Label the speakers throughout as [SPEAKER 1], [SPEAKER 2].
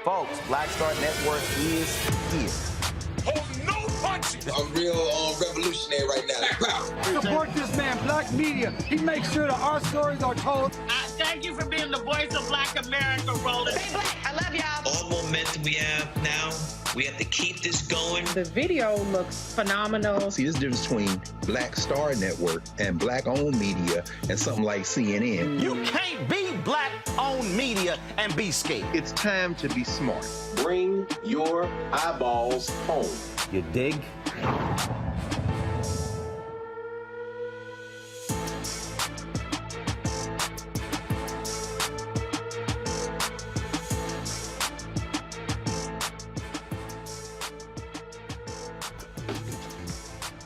[SPEAKER 1] Folks, Black Star Network is here.
[SPEAKER 2] Hold no punches!
[SPEAKER 3] I'm real revolutionary right now.
[SPEAKER 4] Support this man, Black Media. He makes sure that our stories are told.
[SPEAKER 5] Thank you for being the voice of Black America, Roland.
[SPEAKER 6] Stay black. I love y'all.
[SPEAKER 7] All momentum we have now, we have to keep this going.
[SPEAKER 8] The video looks phenomenal.
[SPEAKER 9] See, there's a difference between Black Star Network and black-owned media and something like CNN.
[SPEAKER 1] You can't be black-owned media and be scared.
[SPEAKER 9] It's time to be smart.
[SPEAKER 10] Bring your eyeballs home.
[SPEAKER 1] You dig?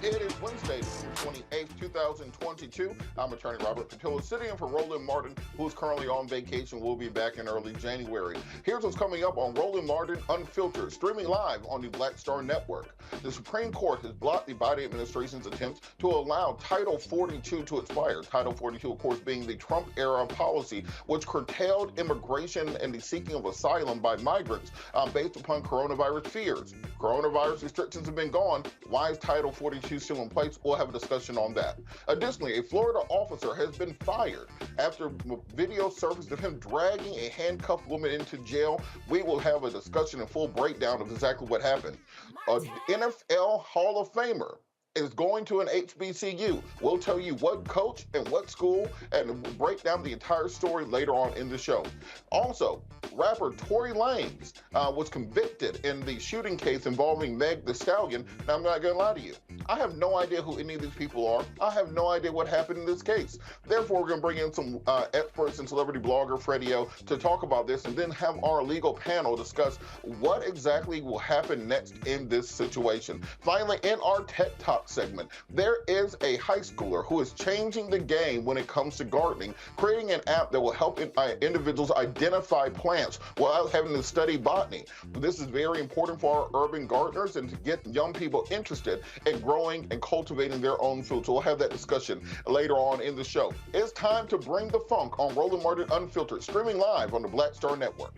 [SPEAKER 11] It is Wednesday, December 28th, 2022. I'm attorney Robert Patillo, sitting in for Roland Martin, who is currently on vacation. We'll be back in early January. Here's what's coming up on Roland Martin Unfiltered, streaming live on the Black Star Network. The Supreme Court has blocked the Biden administration's attempts to allow Title 42 to expire. Title 42, of course, being the Trump-era policy, which curtailed immigration and the seeking of asylum by migrants based upon coronavirus fears. Coronavirus restrictions have been gone. Why is Title 42 still in place? We'll have a discussion on that. Additionally, a Florida officer has been fired after video surfaced of him dragging a handcuffed woman into jail. We will have a discussion and full breakdown of exactly what happened. An NFL Hall of Famer is going to an HBCU. We'll tell you what coach and what school, and we'll break down the entire story later on in the show. Also, rapper Tory Lanez was convicted in the shooting case involving Meg Thee Stallion. Now, I'm not going to lie to you. I have no idea who any of these people are. I have no idea what happened in this case. Therefore, we're going to bring in some experts and celebrity blogger Fredio to talk about this, and then have our legal panel discuss what exactly will happen next in this situation. Finally, in our Tech Talk segment, there is a high schooler who is changing the game when it comes to gardening, creating an app that will help individuals identify plants without having to study botany. This is very important for our urban gardeners and to get young people interested in growing and cultivating their own food. So we'll have that discussion later on in the show. It's time to bring the funk on Roland Martin Unfiltered, streaming live on the Black Star Network.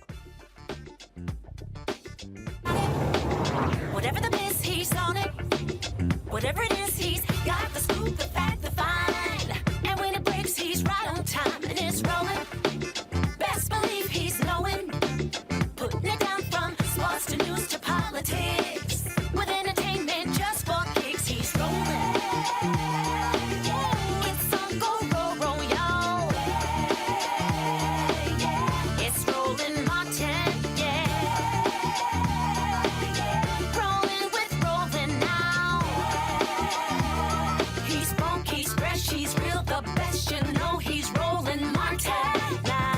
[SPEAKER 6] Whatever the miss, he's on it. Whatever it is, he's got the scoop, the fact, the find. And when it breaks, he's right on time and it's rolling. Best believe he's knowing. Putting it down from sports to news to politics. With entertainment just for kicks, he's rolling. It's on Go Roll Roll, y'all. It's Roland Martin, yeah. Rolling with Roland now. He's funky, he's fresh, he's real, the best, you know he's Roland Martin now.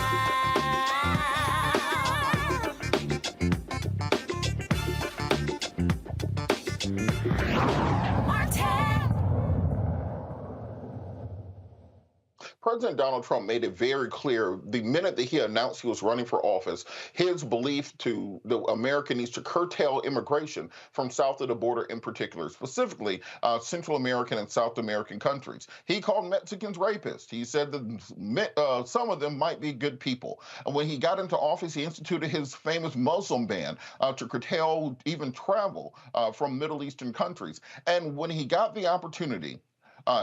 [SPEAKER 11] President Donald Trump made it very clear the minute that he announced he was running for office, his belief to the America needs to curtail immigration from south of the border in particular, specifically Central American and South American countries. He called Mexicans rapists. He said that some of them might be good people. And when he got into office, he instituted his famous Muslim ban to curtail even travel from Middle Eastern countries. And when he got the opportunity,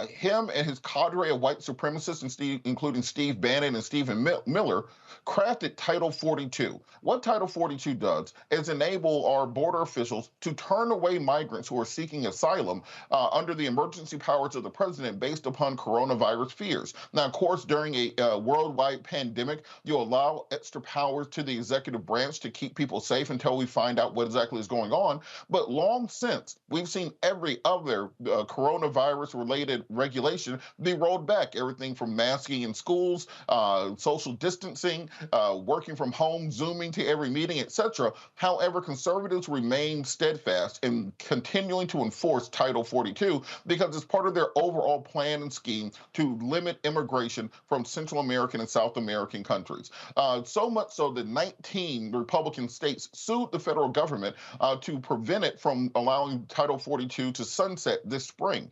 [SPEAKER 11] him and his cadre of white supremacists, including Steve Bannon and Stephen Miller, crafted Title 42. What Title 42 does is enable our border officials to turn away migrants who are seeking asylum under the emergency powers of the president based upon coronavirus fears. Now, of course, during a worldwide pandemic, you allow extra powers to the executive branch to keep people safe until we find out what exactly is going on. But long since, we've seen every other coronavirus-related regulation be rolled back. Everything from masking in schools, social distancing, working from home, Zooming to every meeting, etc. However, conservatives remain steadfast in continuing to enforce Title 42 because it's part of their overall plan and scheme to limit immigration from Central American and South American countries. So much so that 19 Republican states sued the federal government to prevent it from allowing Title 42 to sunset this spring.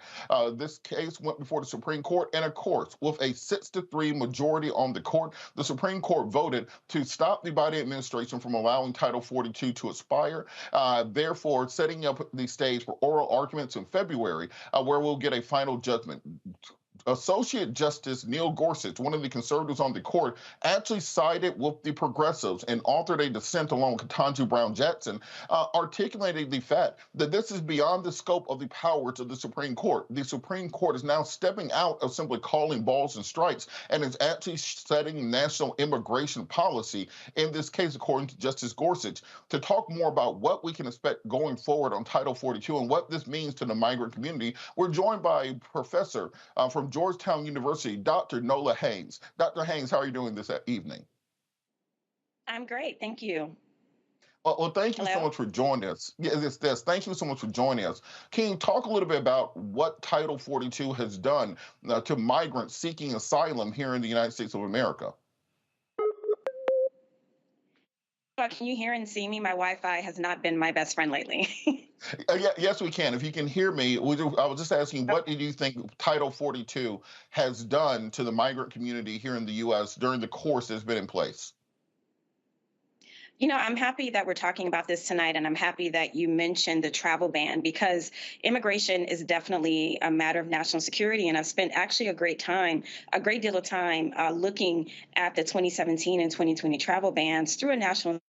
[SPEAKER 11] This case went before the Supreme Court, and of course, with a 6-3 majority on the court, the Supreme Court voted to stop the Biden administration from allowing Title 42 to expire, therefore setting up the stage for oral arguments in February, where we'll get a final judgment. Associate Justice Neil Gorsuch, one of the conservatives on the court, actually sided with the progressives and authored a dissent along with Ketanji Brown Jackson, articulating the fact that this is beyond the scope of the powers of the Supreme Court. The Supreme Court is now stepping out of simply calling balls and strikes and is actually setting national immigration policy, in this case, according to Justice Gorsuch. To talk more about what we can expect going forward on Title 42 and what this means to the migrant community, we're joined by a professor from Georgetown University, Dr. Nola Haynes. Dr. Haynes, how are you doing this evening?
[SPEAKER 12] I'm great, thank you.
[SPEAKER 11] Well, thank you so much for joining us. Yes, thank you so much for joining us. Can you talk a little bit about what Title 42 has done to migrants seeking asylum here in the United States of America?
[SPEAKER 12] Can you hear and see me? My Wi-Fi has not been my best friend lately.
[SPEAKER 11] Yes, we can. If you can hear me, I was just asking, what did you think Title 42 has done to the migrant community here in the U.S. during the course that's been in place?
[SPEAKER 12] You know, I'm happy that we're talking about this tonight, and I'm happy that you mentioned the travel ban, because immigration is definitely a matter of national security. And I've spent actually a great deal of time looking at the 2017 and 2020 travel bans through a national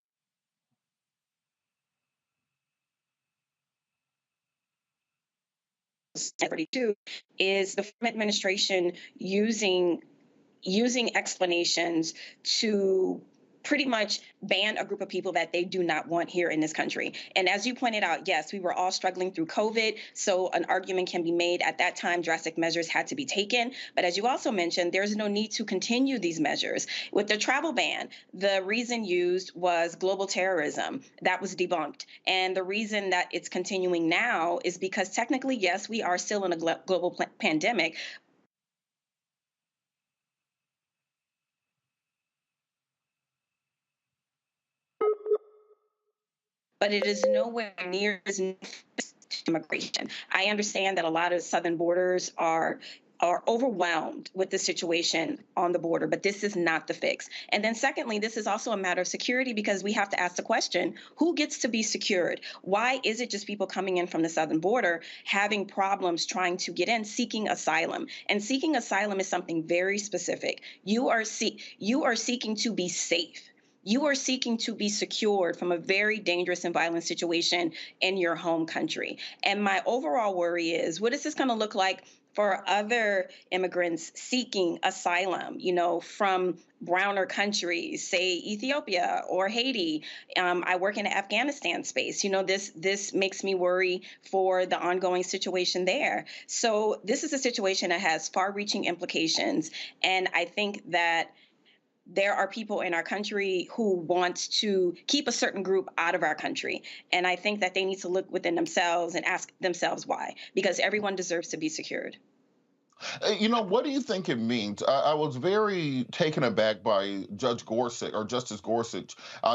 [SPEAKER 12] 32 is the Trump administration using explanations to pretty much ban a group of people that they do not want here in this country. And as you pointed out, yes, we were all struggling through COVID. So an argument can be made at that time, drastic measures had to be taken. But as you also mentioned, there's no need to continue these measures. With the travel ban, the reason used was global terrorism. That was debunked. And the reason that it's continuing now is because technically, yes, we are still in a global pandemic. But it is nowhere near as immigration. I understand that a lot of southern borders are overwhelmed with the situation on the border, but this is not the fix. And then secondly, this is also a matter of security because we have to ask the question, who gets to be secured? Why is it just people coming in from the southern border having problems trying to get in, seeking asylum? And seeking asylum is something very specific. You are seeking to be safe. You are seeking to be secured from a very dangerous and violent situation in your home country. And my overall worry is, what is this going to look like for other immigrants seeking asylum, from browner countries, say Ethiopia or Haiti? I work in the Afghanistan space. This makes me worry for the ongoing situation there. So this is a situation that has far-reaching implications. And I think that there are people in our country who want to keep a certain group out of our country. And I think that they need to look within themselves and ask themselves why, because everyone deserves to be secured.
[SPEAKER 11] What do you think it means? I was very taken aback by Justice Gorsuch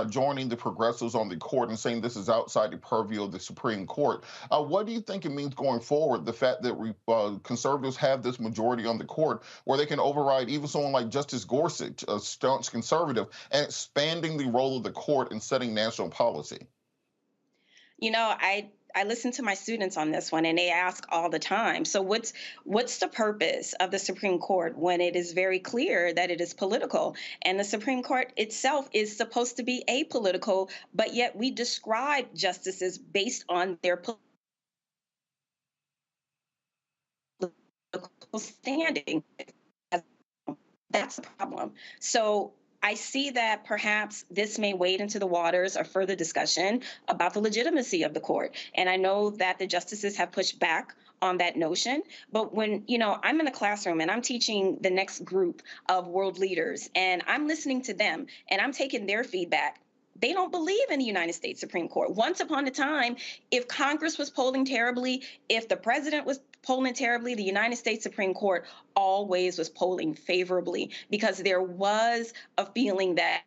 [SPEAKER 11] joining the progressives on the court and saying this is outside the purview of the Supreme Court. What do you think it means going forward, the fact that conservatives have this majority on the court where they can override even someone like Justice Gorsuch, a staunch conservative, and expanding the role of the court in setting national policy?
[SPEAKER 12] I listen to my students on this one, and they ask all the time, so what's the purpose of the Supreme Court when it is very clear that it is political? And the Supreme Court itself is supposed to be apolitical, but yet we describe justices based on their political standing. That's the problem. So I see that perhaps this may wade into the waters of further discussion about the legitimacy of the court. And I know that the justices have pushed back on that notion. But when, I'm in the classroom and I'm teaching the next group of world leaders and I'm listening to them and I'm taking their feedback, they don't believe in the United States Supreme Court. Once upon a time, if Congress was polling terribly, if the president was polling terribly, the United States Supreme Court always was polling favorably because there was a feeling that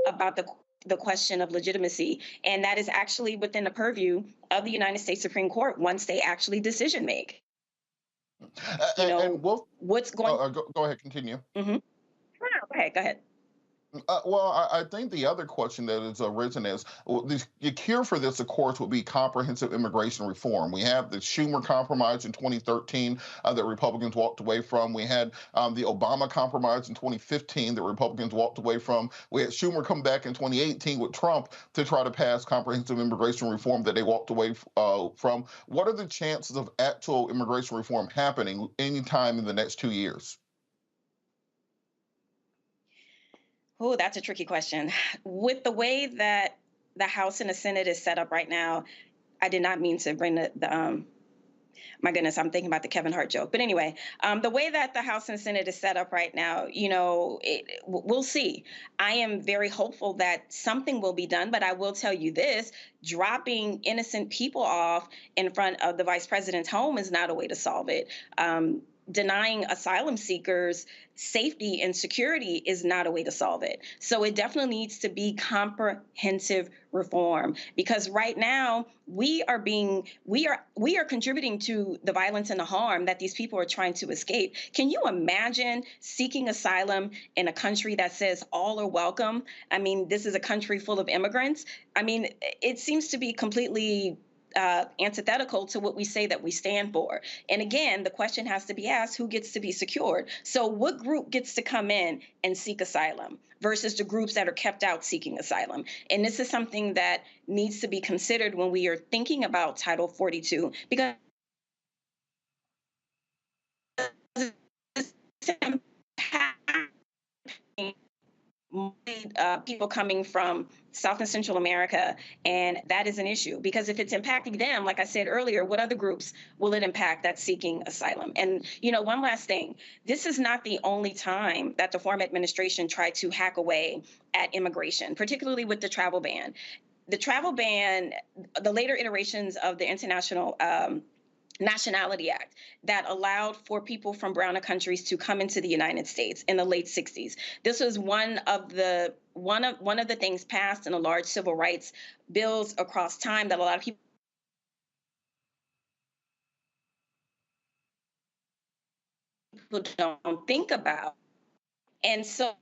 [SPEAKER 12] about the question of legitimacy. And that is actually within the purview of the United States Supreme Court once they actually decision make. What's going
[SPEAKER 11] go ahead, continue.
[SPEAKER 12] Mm-hmm. Go ahead.
[SPEAKER 11] I think the other question that has arisen is the cure for this, of course, would be comprehensive immigration reform. We have the Schumer compromise in 2013 that Republicans walked away from. We had the Obama compromise in 2015 that Republicans walked away from. We had Schumer come back in 2018 with Trump to try to pass comprehensive immigration reform that they walked away from. What are the chances of actual immigration reform happening anytime in the next 2 years?
[SPEAKER 12] Oh, that's a tricky question. With the way that the House and the Senate is set up right now, I did not mean to bring my goodness, I'm thinking about the Kevin Hart joke. But anyway, the way that the House and Senate is set up right now, we'll see. I am very hopeful that something will be done, but I will tell you this, dropping innocent people off in front of the vice president's home is not a way to solve it. Denying asylum seekers safety and security is not a way to solve it. So it definitely needs to be comprehensive reform because right now we are contributing to the violence and the harm that these people are trying to escape. Can you imagine seeking asylum in a country that says all are welcome? I mean, this is a country full of immigrants. I mean, it seems to be completely antithetical to what we say that we stand for. And again, the question has to be asked, who gets to be secured? So what group gets to come in and seek asylum versus the groups that are kept out seeking asylum? And this is something that needs to be considered when we are thinking about Title 42, because people coming from South and Central America, and that is an issue because if it's impacting them, like I said earlier, what other groups will it impact that's seeking asylum? And one last thing, this is not the only time that the former administration tried to hack away at immigration, particularly with the travel ban. The travel ban, the later iterations of the International Nationality Act that allowed for people from browner countries to come into the United States in the late 60s. This was one of the things passed in the large civil rights bills across time that a lot of people don't think about. And so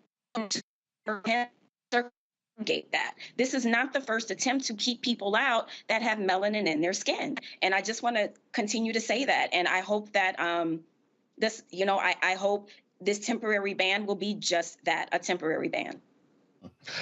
[SPEAKER 12] that this is not the first attempt to keep people out that have melanin in their skin. And I just want to continue to say that. And I hope that I hope this temporary ban will be just that, a temporary ban.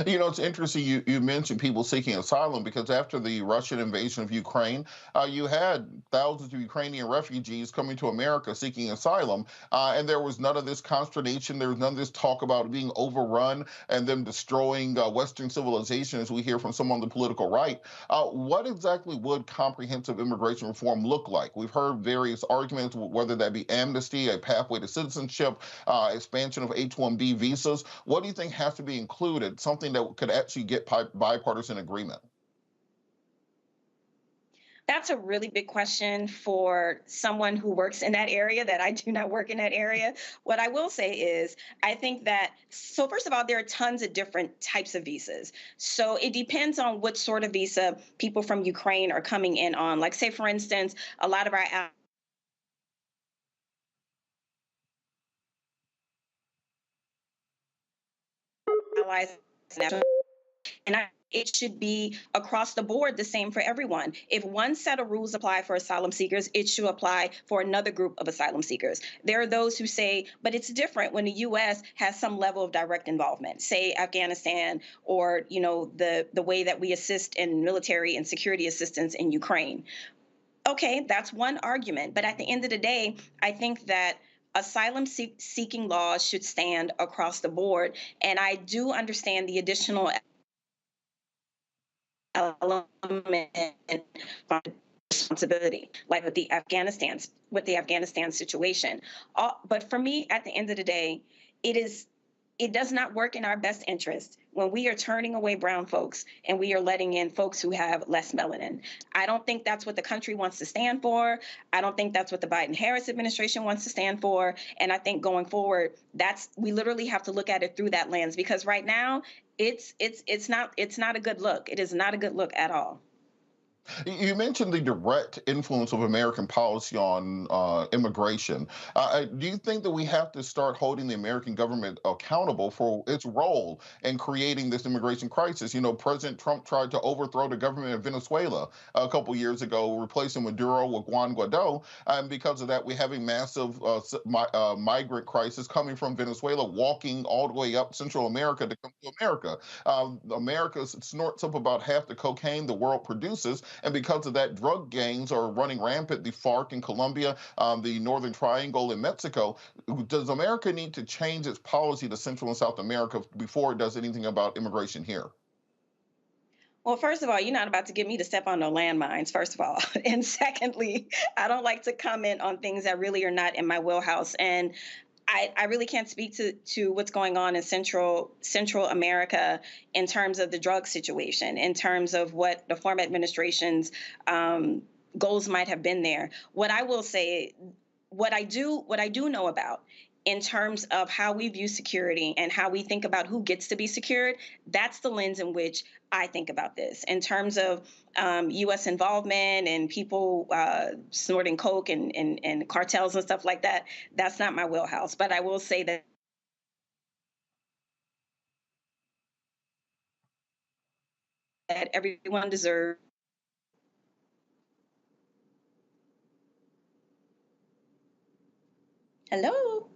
[SPEAKER 11] It's interesting you mentioned people seeking asylum because after the Russian invasion of Ukraine, you had thousands of Ukrainian refugees coming to America seeking asylum, and there was none of this consternation. There was none of this talk about being overrun and them destroying Western civilization, as we hear from some on the political right. What exactly would comprehensive immigration reform look like? We've heard various arguments, whether that be amnesty, a pathway to citizenship, expansion of H-1B visas. What do you think has to be included? Something that could actually get bipartisan agreement?
[SPEAKER 12] That's a really big question for someone who works in that area that I do not work in that area. What I will say is, I think that, so first of all, there are tons of different types of visas. So it depends on what sort of visa people from Ukraine are coming in on. Like, say, for instance, a lot of our allies, and it should be across the board the same for everyone. If one set of rules apply for asylum seekers, it should apply for another group of asylum seekers. There are those who say, but it's different when the U.S. has some level of direct involvement, say Afghanistan, or the way that we assist in military and security assistance in Ukraine. Okay, that's one argument. But at the end of the day, I think that asylum seeking laws should stand across the board. And I do understand the additional element and responsibility, like with the Afghanistan situation. But for me, at the end of the day, it does not work in our best interest when we are turning away brown folks and we are letting in folks who have less melanin. I don't think that's what the country wants to stand for. I don't think that's what the Biden-Harris administration wants to stand for. And I think going forward, we literally have to look at it through that lens, because right now it's not a good look. It is not a good look at all.
[SPEAKER 11] You mentioned the direct influence of American policy on immigration. Do you think that we have to start holding the American government accountable for its role in creating this immigration crisis? President Trump tried to overthrow the government of Venezuela a couple years ago, replacing Maduro with Juan Guaido. And because of that, we have a massive migrant crisis coming from Venezuela, walking all the way up Central America to come to America. America snorts up about half the cocaine the world produces. And because of that, drug gangs are running rampant. The FARC in Colombia, the Northern Triangle in Mexico. Does America need to change its policy to Central and South America before it does anything about immigration here?
[SPEAKER 12] Well, first of all, you're not about to get me to step on no landmines, first of all. And secondly, I don't like to comment on things that really are not in my wheelhouse. And I really can't speak to what's going on in Central America in terms of the drug situation, in terms of what the former administration's goals might have been there. What I will say, what I do know about in terms of how we view security and how we think about who gets to be secured, that's the lens in which I think about this. In terms of U.S. involvement and people snorting coke and cartels and stuff like that, that's not my wheelhouse. But I will say that everyone deserves Hello.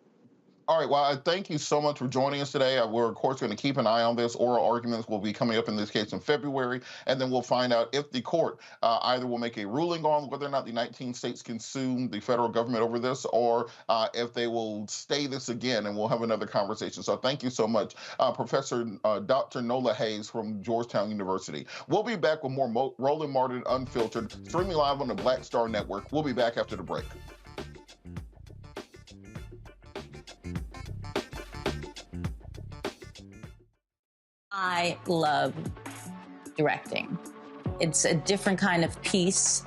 [SPEAKER 11] All right. Well, I thank you so much for joining us today. We're, of course, going to keep an eye on this. Oral arguments will be coming up in this case in February, and then we'll find out if the court either will make a ruling on whether or not the 19 states can sue the federal government over this, or if they will stay this again, and we'll have another conversation. So thank you so much, Professor Dr. Nola Hayes from Georgetown University. We'll be back with more Roland Martin Unfiltered, streaming live on the Black Star Network. We'll be back after the break.
[SPEAKER 13] I love directing. It's a different kind of piece.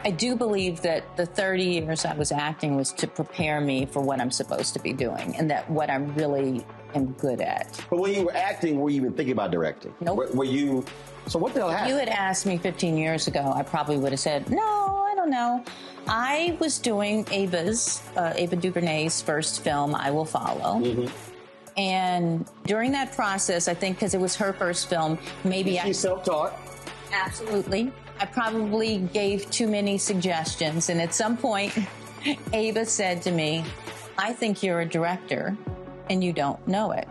[SPEAKER 13] I do believe that the 30 years I was acting was to prepare me for what I'm supposed to be doing and that what I really am good at.
[SPEAKER 1] But when you were acting, were you even thinking about directing?
[SPEAKER 13] Nope.
[SPEAKER 1] Were you? So what the hell happened?
[SPEAKER 13] If you had asked me 15 years ago, I probably would have said, no, I don't know. I was doing Ava DuVernay's first film, I Will Follow. Mm-hmm. And during that process, I think because it was her first film, maybe
[SPEAKER 1] She's self-taught?
[SPEAKER 13] Absolutely. I probably gave too many suggestions. And at some point, Ava said to me, I think you're a director and you don't know it.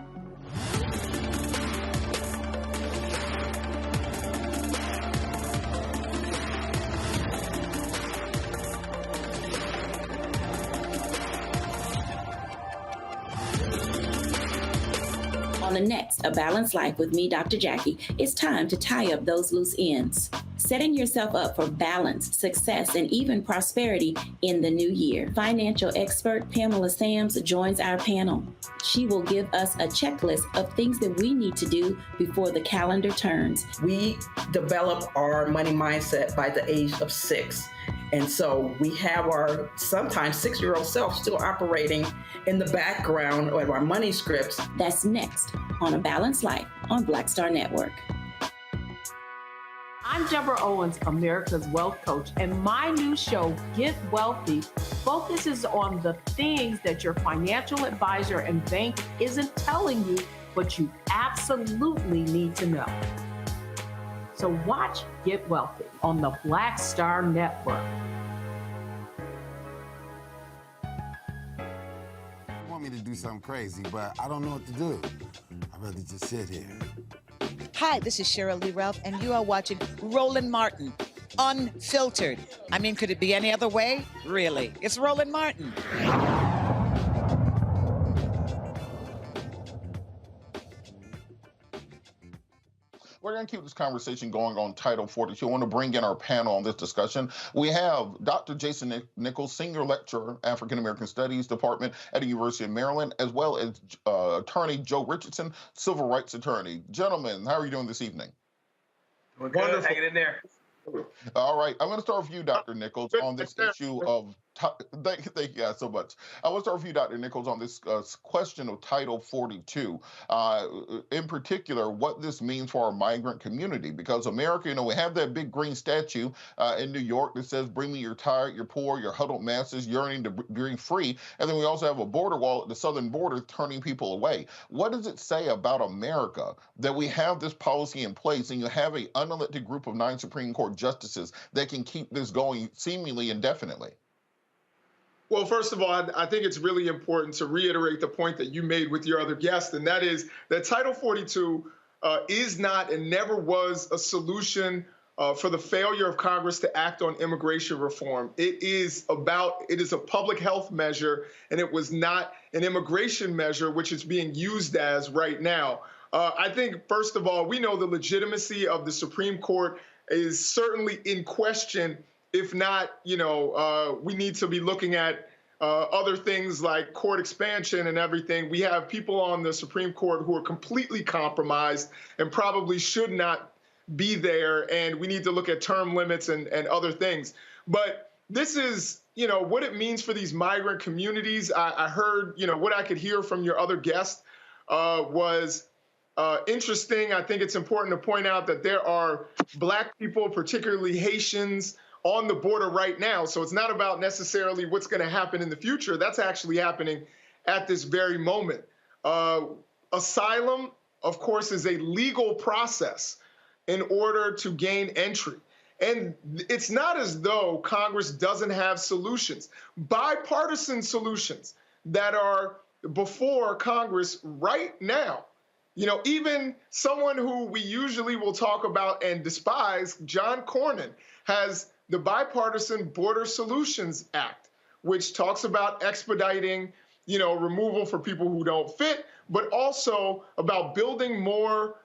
[SPEAKER 14] On the next A Balanced Life with me, Dr. Jackie, it's time to tie up those loose ends. Setting yourself up for balance, success, and even prosperity in the new year. Financial expert Pamela Sams joins our panel. She will give us a checklist of things that we need to do before the calendar turns.
[SPEAKER 15] We develop our money mindset by the age of 6. And so we have our sometimes 6-year-old self still operating in the background of our money scripts.
[SPEAKER 14] That's next on A Balanced Life on Black Star Network.
[SPEAKER 8] I'm Deborah Owens, America's Wealth Coach, and my new show, Get Wealthy, focuses on the things that your financial advisor and bank isn't telling you, but you absolutely need to know. So watch Get Wealthy on the Black Star Network.
[SPEAKER 16] You want me to do something crazy, but I don't know what to do. I'd rather just sit here.
[SPEAKER 17] Hi, this is Cheryl Lee Ralph, and you are watching Roland Martin, Unfiltered. I mean, could it be any other way? Really? It's Roland Martin.
[SPEAKER 11] We're going to keep this conversation going on Title 42. I want to bring in our panel on this discussion. We have Dr. Jason Nichols, Senior Lecturer, African American Studies Department at the University of Maryland, as well as Attorney Joe Richardson, Civil Rights Attorney. Gentlemen, how are you doing this evening?
[SPEAKER 18] We're good. Wonderful. Hanging in there.
[SPEAKER 11] All right. I'm going to start with you, Dr. Nichols, on this issue of thank you guys so much. I want to start with you, Dr. Nichols, on this question of Title 42. In particular, what this means for our migrant community, because America, we have that big green statue in New York that says, bring me your tired, your poor, your huddled masses yearning to be free. And then we also have a border wall at the southern border turning people away. What does it say about America that we have this policy in place and you have an unelected group of 9 Supreme Court justices that can keep this going seemingly indefinitely?
[SPEAKER 18] Well, first of all, I think it's really important to reiterate the point that you made with your other guest, and that is that Title 42 is not and never was a solution for the failure of Congress to act on immigration reform. It is a public health measure, and it was not an immigration measure, which is being used as right now. I think, first of all, we know the legitimacy of the Supreme Court is certainly in question. If not, we need to be looking at other things like court expansion and everything. We have people on the Supreme Court who are completely compromised and probably should not be there. And we need to look at term limits and other things. But this is, what it means for these migrant communities. I heard, what I could hear from your other guest was interesting. I think it's important to point out that there are Black people, particularly Haitians, on the border right now. So it's not about necessarily what's going to happen in the future. That's actually happening at this very moment. Asylum, of course, is a legal process in order to gain entry. And it's not as though Congress doesn't have solutions, bipartisan solutions that are before Congress right now. You know, even someone who we usually will talk about and despise, John Cornyn, has the Bipartisan Border Solutions Act, which talks about expediting, you know, removal for people who don't fit, but also about building more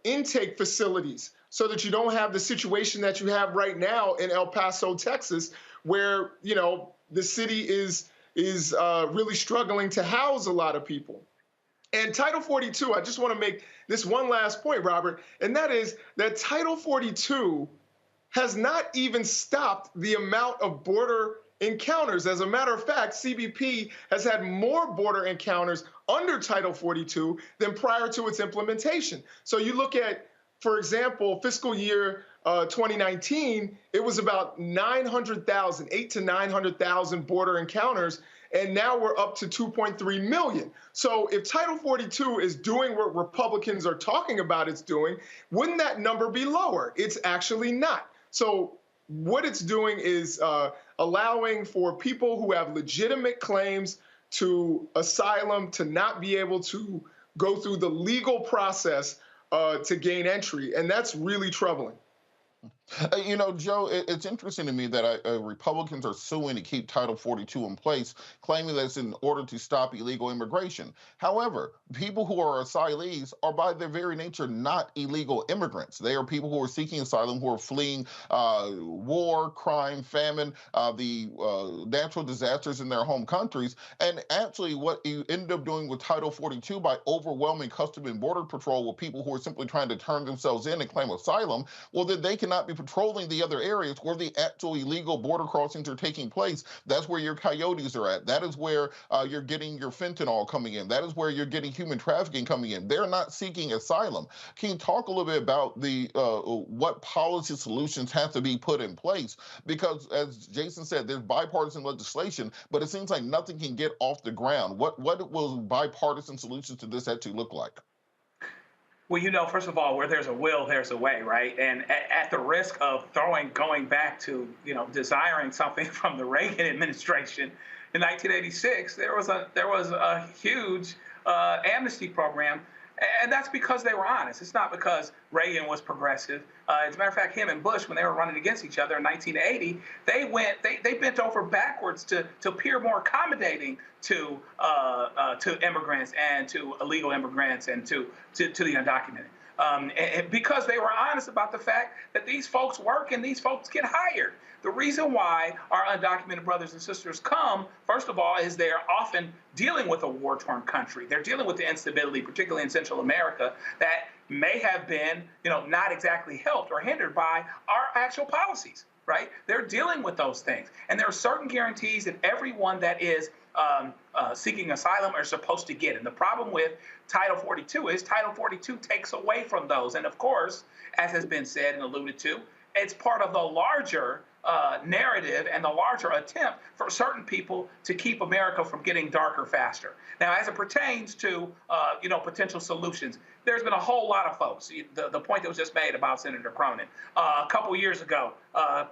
[SPEAKER 18] intake facilities so that you don't have the situation that you have right now in El Paso, Texas, where, you know, the city is really struggling to house a lot of people. And Title 42, I just want to make this one last point, Robert, and that is that Title 42 has not even stopped the amount of border encounters. As a matter of fact, CBP has had more border encounters under Title 42 than prior to its implementation. So you look at, for example, fiscal year 2019, it was about 900,000, 800,000 to 900,000 border encounters, and now we're up to 2.3 million. So if Title 42 is doing what Republicans are talking about it's doing, wouldn't that number be lower? It's actually not. So what it's doing is allowing for people who have legitimate claims to asylum to not be able to go through the legal process to gain entry, and that's really troubling.
[SPEAKER 11] You know, Joe, it's interesting to me that Republicans are suing to keep Title 42 in place, claiming that it's in order to stop illegal immigration. However, people who are asylees are by their very nature not illegal immigrants. They are people who are seeking asylum, who are fleeing war, crime, famine, the natural disasters in their home countries. And actually what you end up doing with Title 42 by overwhelming Customs and Border Patrol with people who are simply trying to turn themselves in and claim asylum, well, then they cannot be patrolling the other areas where the actual illegal border crossings are taking place. That's where your coyotes are at. That is where you're getting your fentanyl coming in. That is where you're getting human trafficking coming in. They're not seeking asylum. Can you talk a little bit about the what policy solutions have to be put in place? Because as Jason said, there's bipartisan legislation, but it seems like nothing can get off the ground. What will bipartisan solutions to this actually look like?
[SPEAKER 19] Well, you know, first of all, where there's a will, there's a way, right? And at the risk of going back to, you know, desiring something from the Reagan administration in 1986, there was a huge amnesty program, and that's because they were honest. It's not because Reagan was progressive. As a matter of fact, him and Bush, when they were running against each other in 1980, they bent over backwards to appear more accommodating to immigrants and to illegal immigrants and to the undocumented. And because they were honest about the fact that these folks work and these folks get hired. The reason why our undocumented brothers and sisters come, first of all, is they're often dealing with a war-torn country. They're dealing with the instability, particularly in Central America, that may have been, you know, not exactly helped or hindered by our actual policies, right? They're dealing with those things. And there are certain guarantees that everyone that is seeking asylum are supposed to get. And the problem with Title 42 is Title 42 takes away from those. And of course, as has been said and alluded to, it's part of the larger narrative and the larger attempt for certain people to keep America from getting darker faster. Now, as it pertains to you know, potential solutions, there's been a whole lot of folks. The point that was just made about Senator Cronin. A couple years ago,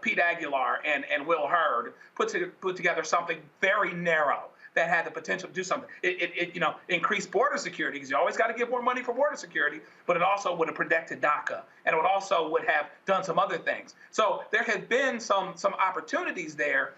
[SPEAKER 19] Pete Aguilar and Will Hurd put together something very narrow that had the potential to do something. It you know, increased border security, because you always got to give more money for border security, but it also would have protected DACA, and it also would have done some other things. So there have been some opportunities there,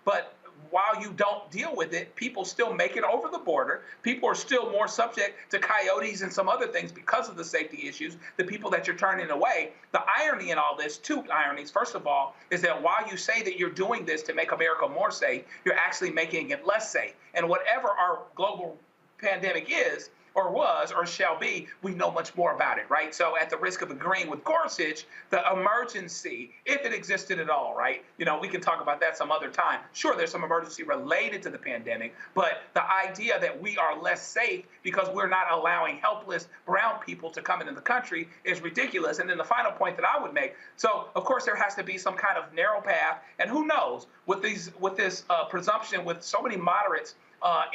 [SPEAKER 19] but while you don't deal with it, people still make it over the border. People are still more subject to coyotes and some other things because of the safety issues, the people that you're turning away. The irony in all this, two ironies. First of all, is that while you say that you're doing this to make America more safe, you're actually making it less safe. And whatever our global pandemic is, or was, or shall be, we know much more about it, right? So at the risk of agreeing with Gorsuch, the emergency, if it existed at all, right? You know, we can talk about that some other time. Sure, there's some emergency related to the pandemic, but the idea that we are less safe because we're not allowing helpless brown people to come into the country is ridiculous. And then the final point that I would make, so of course there has to be some kind of narrow path, and who knows, with this presumption, with so many moderates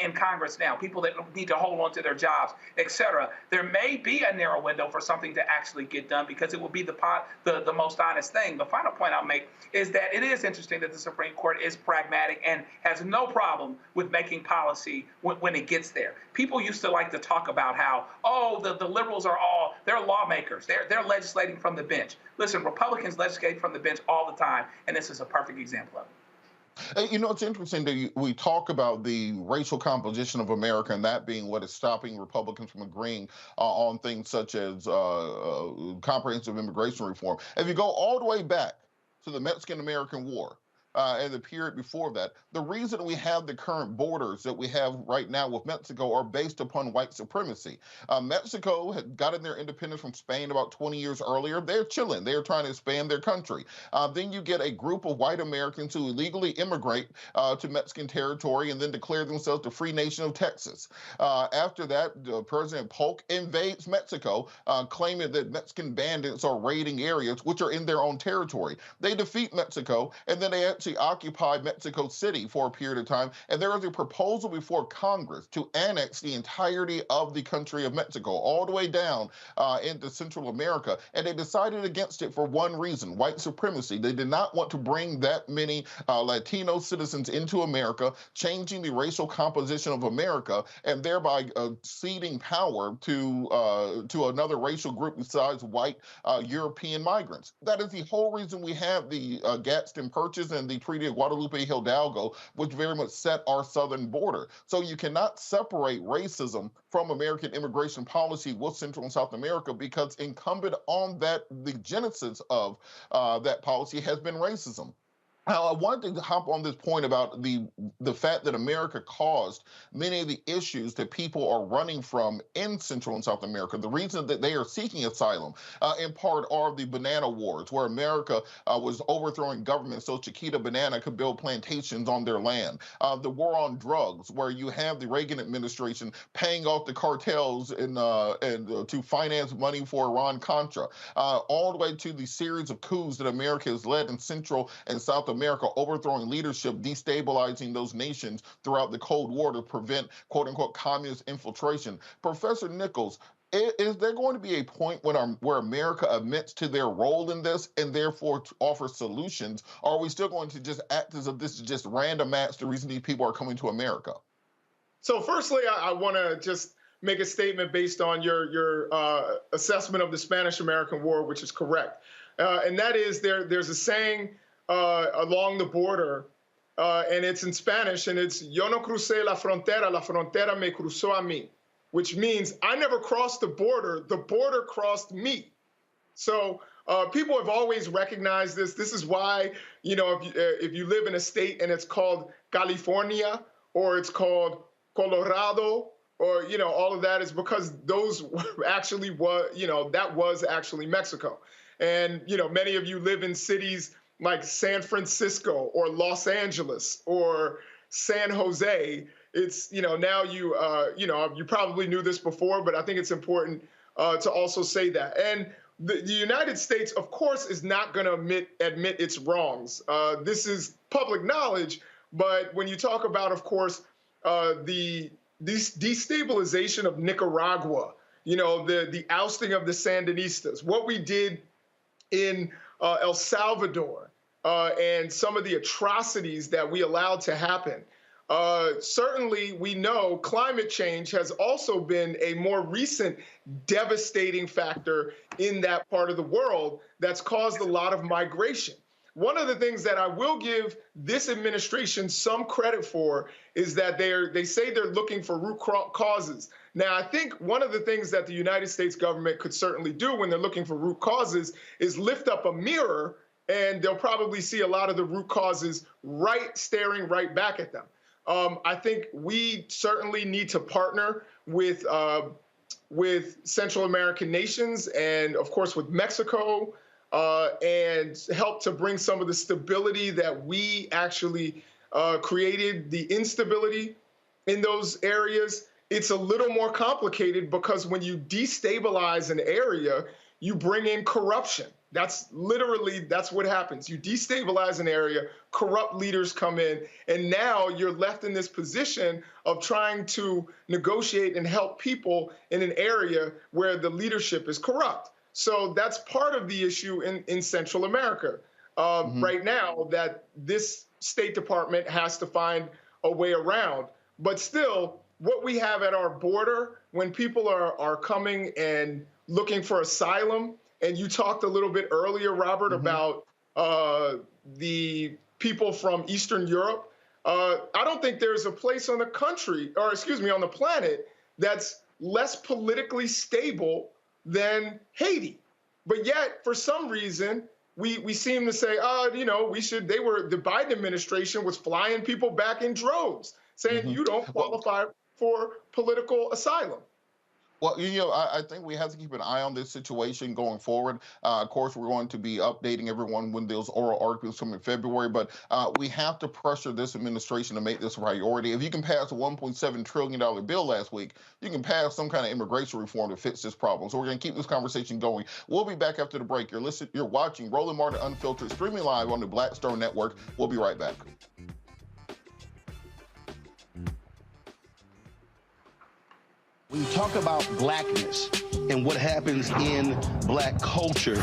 [SPEAKER 19] in Congress now, people that need to hold on to their jobs, et cetera. There may be a narrow window for something to actually get done because it will be the most honest thing. The final point I'll make is that it is interesting that the Supreme Court is pragmatic and has no problem with making policy when it gets there. People used to like to talk about how, the liberals they're lawmakers. They're legislating from the bench. Listen, Republicans legislate from the bench all the time, and this is a perfect example of it.
[SPEAKER 11] You know, it's interesting that we talk about the racial composition of America and that being what is stopping Republicans from agreeing on things such as comprehensive immigration reform. If you go all the way back to the Mexican-American War, and the period before that, the reason we have the current borders that we have right now with Mexico are based upon white supremacy. Mexico had gotten their independence from Spain about 20 years earlier. They're chilling. They're trying to expand their country. Then you get a group of white Americans who illegally immigrate to Mexican territory and then declare themselves the free nation of Texas. After that, President Polk invades Mexico, claiming that Mexican bandits are raiding areas which are in their own territory. They defeat Mexico, and then they actually occupied Mexico City for a period of time, and there was a proposal before Congress to annex the entirety of the country of Mexico, all the way down into Central America, and they decided against it for one reason: white supremacy. They did not want to bring that many Latino citizens into America, changing the racial composition of America, and thereby ceding power to another racial group besides white European migrants. That is the whole reason we have the Gadsden Purchase and the Treaty of Guadalupe Hidalgo, which very much set our southern border. So you cannot separate racism from American immigration policy with Central and South America, because incumbent on that, the genesis of that policy has been racism. Now, I wanted to hop on this point about the fact that America caused many of the issues that people are running from in Central and South America. The reason that they are seeking asylum, in part, are the banana wars, where America was overthrowing government so Chiquita Banana could build plantations on their land. The war on drugs, where you have the Reagan administration paying off the cartels and to finance money for Iran-Contra, all the way to the series of coups that America has led in Central and South America, overthrowing leadership, destabilizing those nations throughout the Cold War to prevent, quote unquote, communist infiltration. Professor Nichols, is there going to be a point where America admits to their role in this and therefore offers solutions? Or are we still going to just act as if this is just random acts, the reason these people are coming to America?
[SPEAKER 18] So firstly, I want to just make a statement based on your assessment of the Spanish-American War, which is correct. And that is there's a saying along the border, and it's in Spanish, and it's "Yo no crucé la frontera me cruzó a mí," which means I never crossed the border crossed me. So people have always recognized this. This is why, you know, if you live in a state and it's called California or it's called Colorado, or, you know, all of that is because those actually that was actually Mexico. And, you know, many of you live in cities like San Francisco or Los Angeles or San Jose. It's, you know, now you probably knew this before, but I think it's important to also say that. And the United States, of course, is not going to admit its wrongs. This is public knowledge, but when you talk about, of course, the destabilization of Nicaragua, you know, the ousting of the Sandinistas, what we did in El Salvador, and some of the atrocities that we allowed to happen. Certainly, we know climate change has also been a more recent devastating factor in that part of the world that's caused a lot of migration. One of the things that I will give this administration some credit for is that they say they're looking for root causes. Now, I think one of the things that the United States government could certainly do when they're looking for root causes is lift up a mirror, and they'll probably see a lot of the root causes staring right back at them. I think we certainly need to partner with Central American nations and, of course, with Mexico, and help to bring some of the stability that we actually created, the instability in those areas. It's a little more complicated because when you destabilize an area, you bring in corruption. That's what happens. You destabilize an area, corrupt leaders come in, and now you're left in this position of trying to negotiate and help people in an area where the leadership is corrupt. So that's part of the issue in Central America right now, that this State Department has to find a way around. But still, what we have at our border, when people are coming and looking for asylum, and you talked a little bit earlier, Robert, about the people from Eastern Europe, I don't think there's a place on the on the planet that's less politically stable than Haiti. But yet, for some reason, we seem to say, the Biden administration was flying people back in droves, saying you don't qualify for political asylum.
[SPEAKER 11] Well, I think we have to keep an eye on this situation going forward. Of course, we're going to be updating everyone when those oral arguments come in February, but we have to pressure this administration to make this a priority. If you can pass a $1.7 trillion bill last week, you can pass some kind of immigration reform to fix this problem. So we're going to keep this conversation going. We'll be back after the break. You're watching Roland Martin Unfiltered, streaming live on the Black Star Network. We'll be right back.
[SPEAKER 1] When you talk about blackness and what happens in black culture,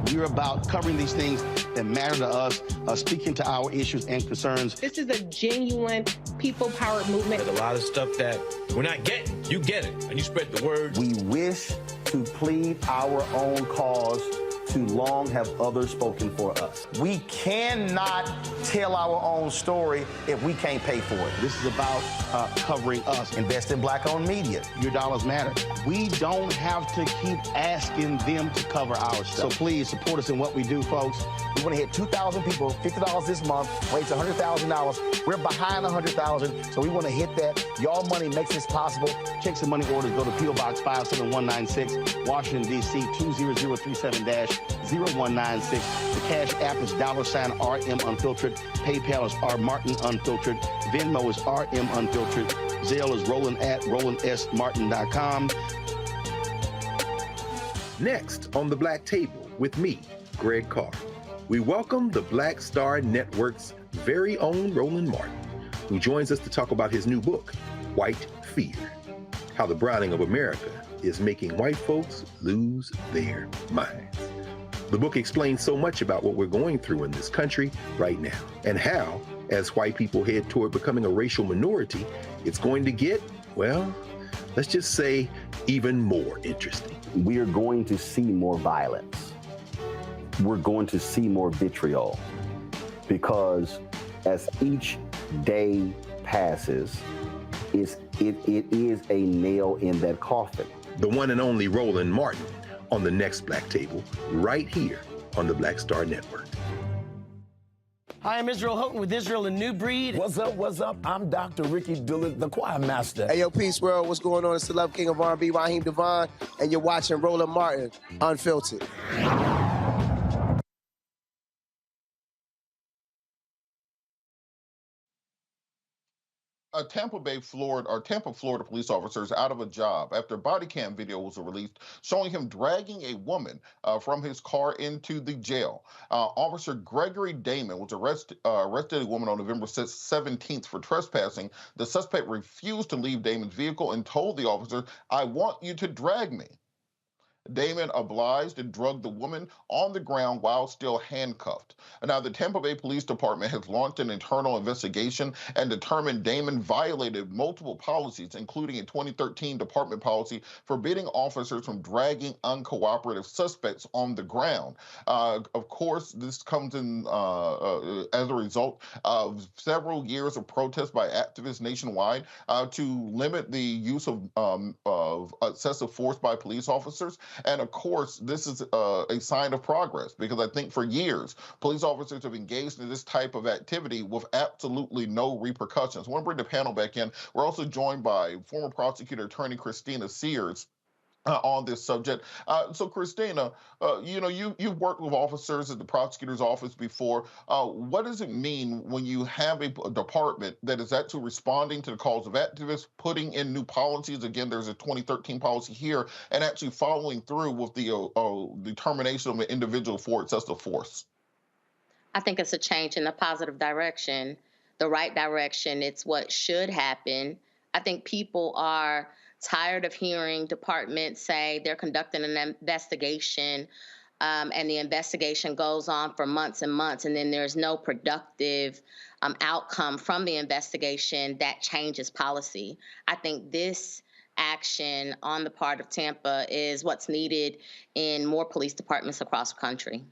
[SPEAKER 1] we're about covering these things that matter to us, speaking to our issues and concerns.
[SPEAKER 20] This is a genuine people-powered movement.
[SPEAKER 21] There's a lot of stuff that we're not getting. You get it, and you spread the word.
[SPEAKER 1] We wish to plead our own cause. Too long have others spoken for us. We cannot tell our own story if we can't pay for it. This is about covering us. Invest in black-owned media. Your dollars matter. We don't have to keep asking them to cover our stuff. So please support us in what we do, folks. We want to hit 2,000 people, $50 this month, raise $100,000. We're behind 100,000, so we want to hit that. Y'all money makes this possible. Checks and money orders go to P.O. Box 57196, Washington, D.C. 20037-0196. The Cash App is $RM Unfiltered. PayPal is R Martin Unfiltered. Venmo is RM Unfiltered. Zelle is Roland@RolandSMartin.com.
[SPEAKER 22] Next on the Black Table with me, Greg Carr, we welcome the Black Star Network's very own Roland Martin, who joins us to talk about his new book, White Fear: How the Browning of America is Making White Folks Lose Their Minds. The book explains so much about what we're going through in this country right now, and how, as white people head toward becoming a racial minority, it's going to get, well, let's just say, even more interesting.
[SPEAKER 23] We are going to see more violence. We're going to see more vitriol, because as each day passes, it is a nail in that coffin.
[SPEAKER 22] The one and only Roland Martin on the next Black Table, right here on the Black Star Network.
[SPEAKER 24] Hi, I'm Israel Houghton with Israel and New Breed.
[SPEAKER 25] What's up, what's up? I'm Dr. Ricky Dillard, the choir master.
[SPEAKER 26] Hey, yo, Peace World, what's going on? It's the Love King of R&B, Raheem Devon, and you're watching Roland Martin Unfiltered.
[SPEAKER 11] Tampa, Florida police officers out of a job after body cam video was released showing him dragging a woman from his car into the jail. Officer Gregory Damon was arrested a woman on November 17th for trespassing. The suspect refused to leave Damon's vehicle and told the officer, "I want you to drag me." Damon obliged and drugged the woman on the ground while still handcuffed. Now, the Tampa Bay Police Department has launched an internal investigation and determined Damon violated multiple policies, including a 2013 department policy forbidding officers from dragging uncooperative suspects on the ground. Of course, this comes in as a result of several years of protests by activists nationwide to limit the use of excessive force by police officers. And of course, this is a sign of progress, because I think for years, police officers have engaged in this type of activity with absolutely no repercussions. I want to bring the panel back in. We're also joined by former prosecutor attorney Christina Sears. on this subject. So, Christina, you've worked with officers at the prosecutor's office before. What does it mean when you have a department that is actually responding to the calls of activists, putting in new policies? Again, there's a 2013 policy here, and actually following through with the termination of an individual for excessive force?
[SPEAKER 2] I think it's a change in a positive direction, the right direction. It's what should happen. I think people are tired of hearing departments say they're conducting an investigation, and the investigation goes on for months and months, and then there's no productive outcome from the investigation that changes policy. I think this action on the part of is what's needed in more police departments across the country.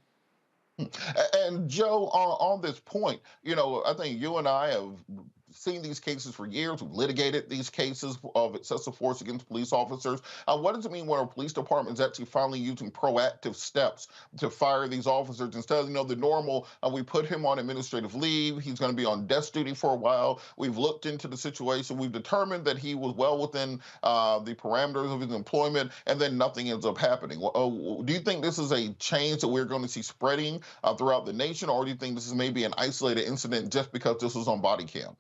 [SPEAKER 11] And Joe, on this point, I think you and I have seen these cases for years. We've litigated these cases of excessive force against police officers. What does it mean when a police department is actually finally using proactive steps to fire these officers instead of, the normal, we put him on administrative leave, he's going to be on desk duty for a while, we've looked into the situation, we've determined that he was well within the parameters of his employment, and then nothing ends up happening. Do you think this is a change that we're going to see spreading throughout the nation, or do you think this is maybe an isolated incident just because this was on body cam?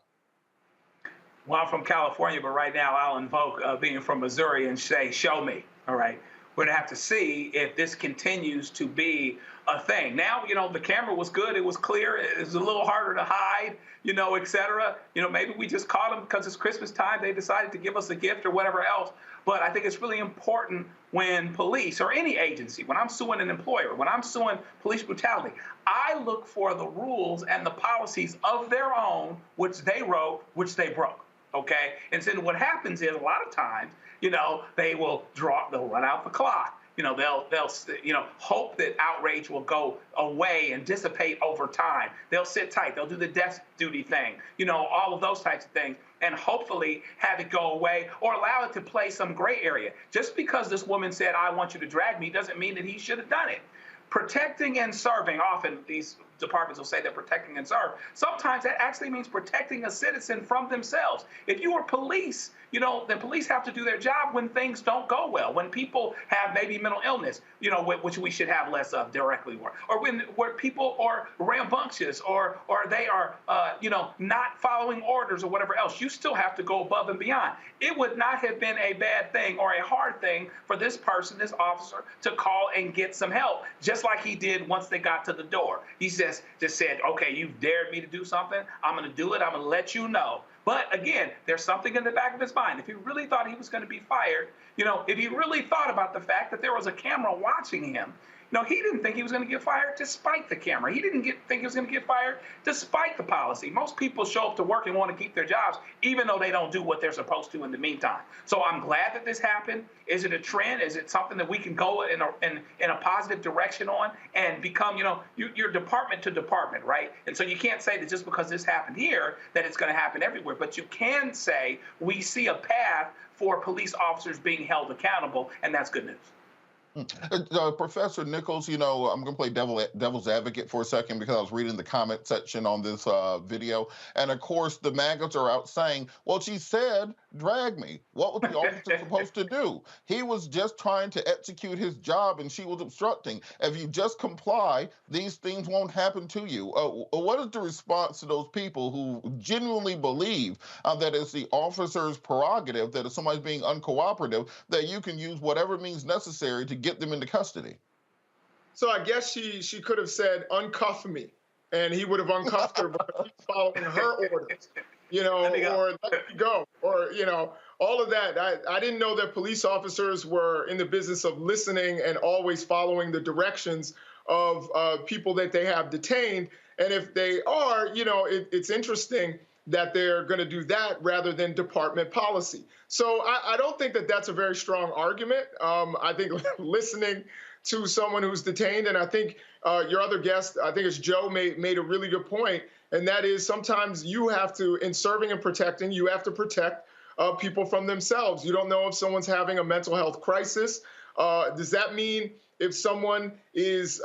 [SPEAKER 19] Well, I'm from California, but right now I'll invoke being from Missouri and say, show me, all right? We're gonna have to see if this continues to be a thing. Now, the camera was good, it was clear, it was a little harder to hide, et cetera. Maybe we just caught them because it's Christmas time, they decided to give us a gift or whatever else. But I think it's really important when police or any agency, when I'm suing an employer, when I'm suing police brutality, I look for the rules and the policies of their own, which they wrote, which they broke. Okay, and then what happens is a lot of times, they'll run out the clock. They'll hope that outrage will go away and dissipate over time. They'll sit tight. They'll do the desk duty thing. All of those types of things, and hopefully have it go away or allow it to play some gray area. Just because this woman said, "I want you to drag me," doesn't mean that he should have done it. Protecting and serving, often these departments will say they're protecting and serve. Sometimes that actually means protecting a citizen from themselves. If you are police, then police have to do their job when things don't go well, when people have maybe mental illness, which we should have less of directly, or where people are rambunctious or they are, not following orders or whatever else. You still have to go above and beyond. It would not have been a bad thing or a hard thing for this person, this officer, to call and get some help, just like he did once they got to the door. He just said, okay, you've dared me to do something, I'm going to do it, I'm going to let you know. But again, there's something in the back of his mind. If he really thought he was going to be fired, if he really thought about the fact that there was a camera watching him, he didn't think he was going to get fired despite the camera. He didn't think he was going to get fired despite the policy. Most people show up to work and want to keep their jobs, even though they don't do what they're supposed to in the meantime. So I'm glad that this happened. Is it a trend? Is it something that we can go in a positive direction on and become, you're department to department, right? And so you can't say that just because this happened here, that it's going to happen everywhere. But you can say we see a path for police officers being held accountable, and that's good news.
[SPEAKER 11] Professor Nichols, I'm going to play devil's advocate for a second because I was reading the comment section on this video. And of course, the maggots are out saying, well, she said, drag me. What was the officer supposed to do? He was just trying to execute his job and she was obstructing. If you just comply, these things won't happen to you. What is the response to those people who genuinely believe that it's the officer's prerogative, that if somebody's being uncooperative, that you can use whatever means necessary to get them into custody?
[SPEAKER 18] So I guess she could have said, uncuff me, and he would have uncuffed her, but he's following her orders, or let me go, or, all of that. I didn't know that police officers were in the business of listening and always following the directions of people that they have detained. And if they are, it's interesting that they're going to do that rather than department policy. So I don't think that that's a very strong argument. I think listening to someone who's detained, and I think your other guest, I think it's Joe, made a really good point, and that is sometimes you have to, in serving and protecting, you have to protect people from themselves. You don't know if someone's having a mental health crisis. Does that mean if someone is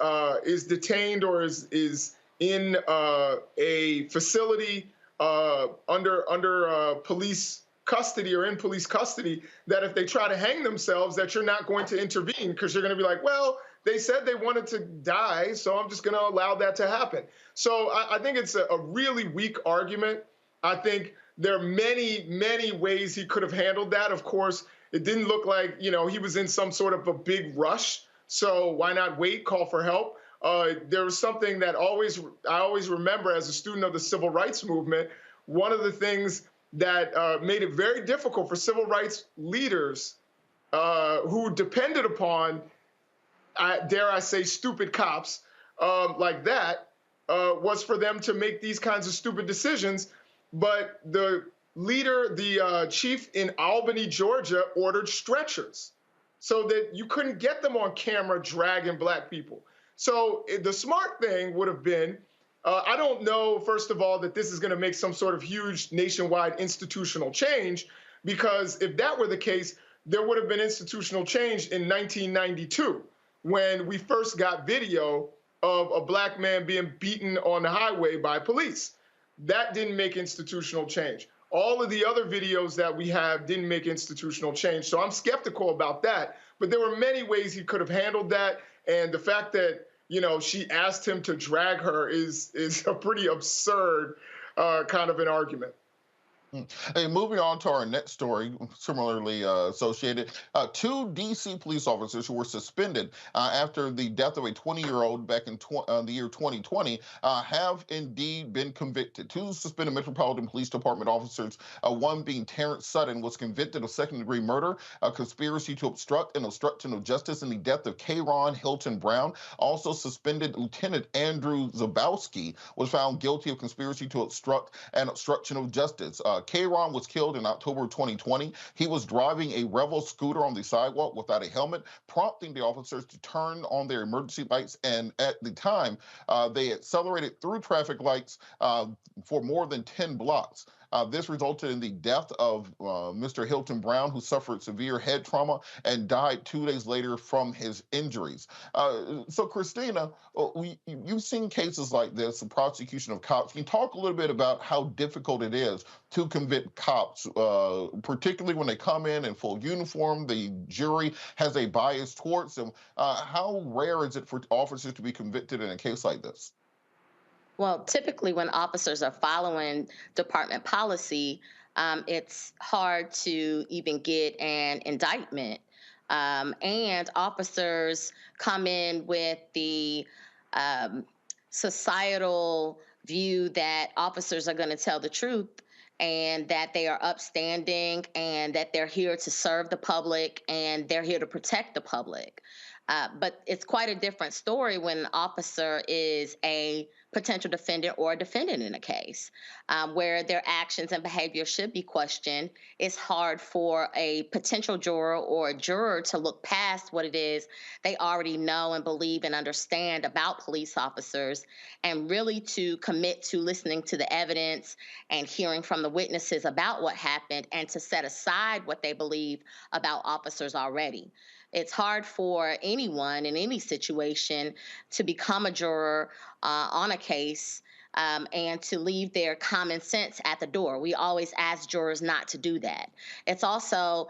[SPEAKER 18] detained or is in a facility under police custody or in police custody, that if they try to hang themselves, that you're not going to intervene because you're going to be like, well, they said they wanted to die, so I'm just going to allow that to happen. So I think it's a really weak argument. I think there are many, many ways he could have handled that. Of course, it didn't look like, he was in some sort of a big rush. So why not wait, call for help? There was something that I always remember as a student of the civil rights movement. One of the things that made it very difficult for civil rights leaders who depended upon, dare I say, stupid cops like that, was for them to make these kinds of stupid decisions. But the leader, the chief in Albany, Georgia, ordered stretchers so that you couldn't get them on camera dragging black people. So the smart thing would have been, I don't know, first of all, that this is going to make some sort of huge nationwide institutional change, because if that were the case, there would have been institutional change in 1992 when we first got video of a black man being beaten on the highway by police. That didn't make institutional change. All of the other videos that we have didn't make institutional change. So I'm skeptical about that. But there were many ways he could have handled that. And the fact that, she asked him to drag her is a pretty absurd kind of an argument.
[SPEAKER 11] Hey, moving on to our next story, similarly associated. Two D.C. police officers who were suspended after the death of a 20-year-old back in the year 2020 have indeed been convicted. Two suspended Metropolitan Police Department officers, one being Terrence Sutton, was convicted of second-degree murder, conspiracy to obstruct and obstruction of justice in the death of Kayron Hilton Brown. Also suspended Lieutenant Andrew Zabowski was found guilty of conspiracy to obstruct and obstruction of justice. Kayron was killed in October 2020. He was driving a Revel scooter on the sidewalk without a helmet, prompting the officers to turn on their emergency lights. And at the time, they accelerated through traffic lights for more than 10 blocks. This resulted in the death of Mr. Hilton Brown, who suffered severe head trauma and died 2 days later from his injuries. So, Christina, you've seen cases like this, the prosecution of cops. Can you talk a little bit about how difficult it is to convict cops, particularly when they come in full uniform? The jury has a bias towards them. How rare is it for officers to be convicted in a case like this?
[SPEAKER 2] Well, typically when officers are following department policy, it's hard to even get an indictment. And officers come in with the societal view that officers are going to tell the truth and that they are upstanding and that they're here to serve the public and they're here to protect the public. But it's quite a different story when an officer is a potential defendant or a defendant in a case where their actions and behavior should be questioned. It's hard for a potential juror or a juror to look past what it is they already know and believe and understand about police officers and really to commit to listening to the evidence and hearing from the witnesses about what happened and to set aside what they believe about officers already. It's hard for anyone in any situation to become a juror on a case and to leave their common sense at the door. We always ask jurors not to do that. It's also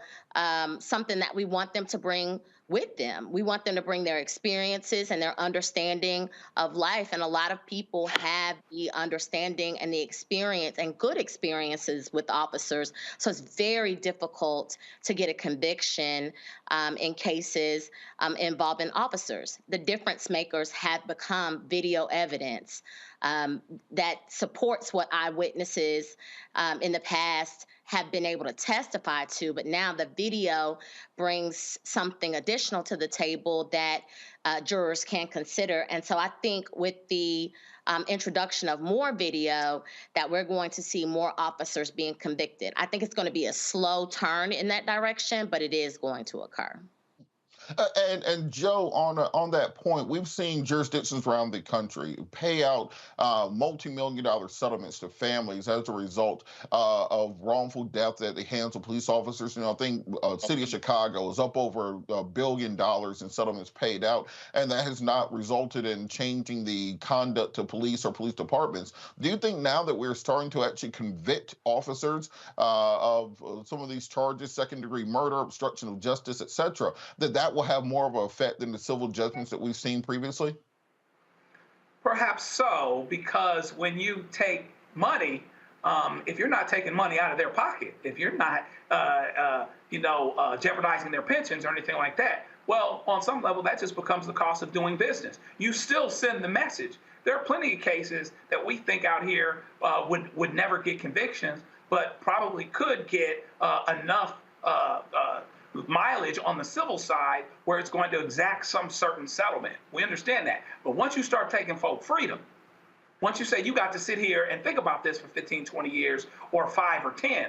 [SPEAKER 2] something that we want them to bring with them. We want them to bring their experiences and their understanding of life. And a lot of people have the understanding and the experience and good experiences with officers. So it's very difficult to get a conviction in cases involving officers. The difference makers have become video evidence that supports what eyewitnesses in the past have been able to testify to, but now the video brings something additional to the table that jurors can consider. And so I think with the introduction of more video that we're going to see more officers being convicted. I think it's going to be a slow turn in that direction, but it is going to occur.
[SPEAKER 11] And Joe, on that point, we've seen jurisdictions around the country pay out multi-million-dollar settlements to families as a result of wrongful death at the hands of police officers. You know, I think city of Chicago is up over $1 billion in settlements paid out, and that has not resulted in changing the conduct of police or police departments. Do you think now that we're starting to actually convict officers of some of these charges, second-degree murder, obstruction of justice, et cetera, that will have more of an effect than the civil judgments that we've seen previously?
[SPEAKER 19] Perhaps so, because when you take money, if you're not taking money out of their pocket, if you're not, jeopardizing their pensions or anything like that, well, on some level, that just becomes the cost of doing business. You still send the message. There are plenty of cases that we think out here would never get convictions, but probably could get enough mileage on the civil side where it's going to exact some certain settlement. We understand that. But once you start taking folk freedom, once you say you got to sit here and think about this for 15, 20 years or 5 or 10,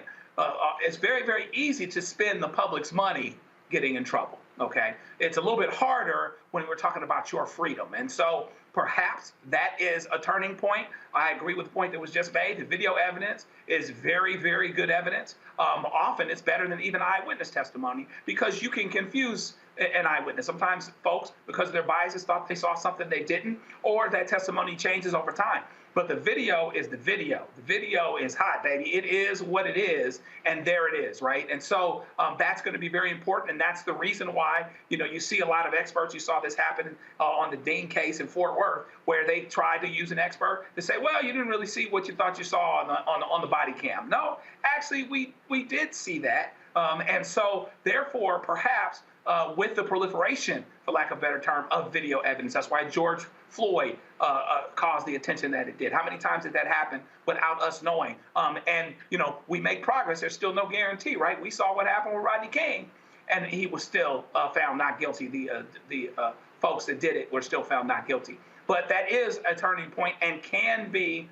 [SPEAKER 19] it's very, very easy to spend the public's money getting in trouble. Okay, it's a little bit harder when we're talking about your freedom. And so perhaps that is a turning point. I agree with the point that was just made. The video evidence is very, very good evidence. Often it's better than even eyewitness testimony because you can confuse an eyewitness. Sometimes folks, because of their biases, thought they saw something they didn't, or that testimony changes over time. But the video is the video. The video is hot, baby. It is what it is, and there it is, right? And so that's going to be very important, and that's the reason why, you see a lot of experts. You saw this happen on the Dean case in Fort Worth, where they tried to use an expert to say, well, you didn't really see what you thought you saw on the body cam. No, actually, we did see that. And so, therefore, perhaps with the proliferation, for lack of a better term, of video evidence, that's why George Floyd caused the attention that it did. How many times did that happen without us knowing? And we make progress. There's still no guarantee, right? We saw what happened with Rodney King, and he was still found not guilty. The folks that did it were still found not guilty. But that is a turning point and can be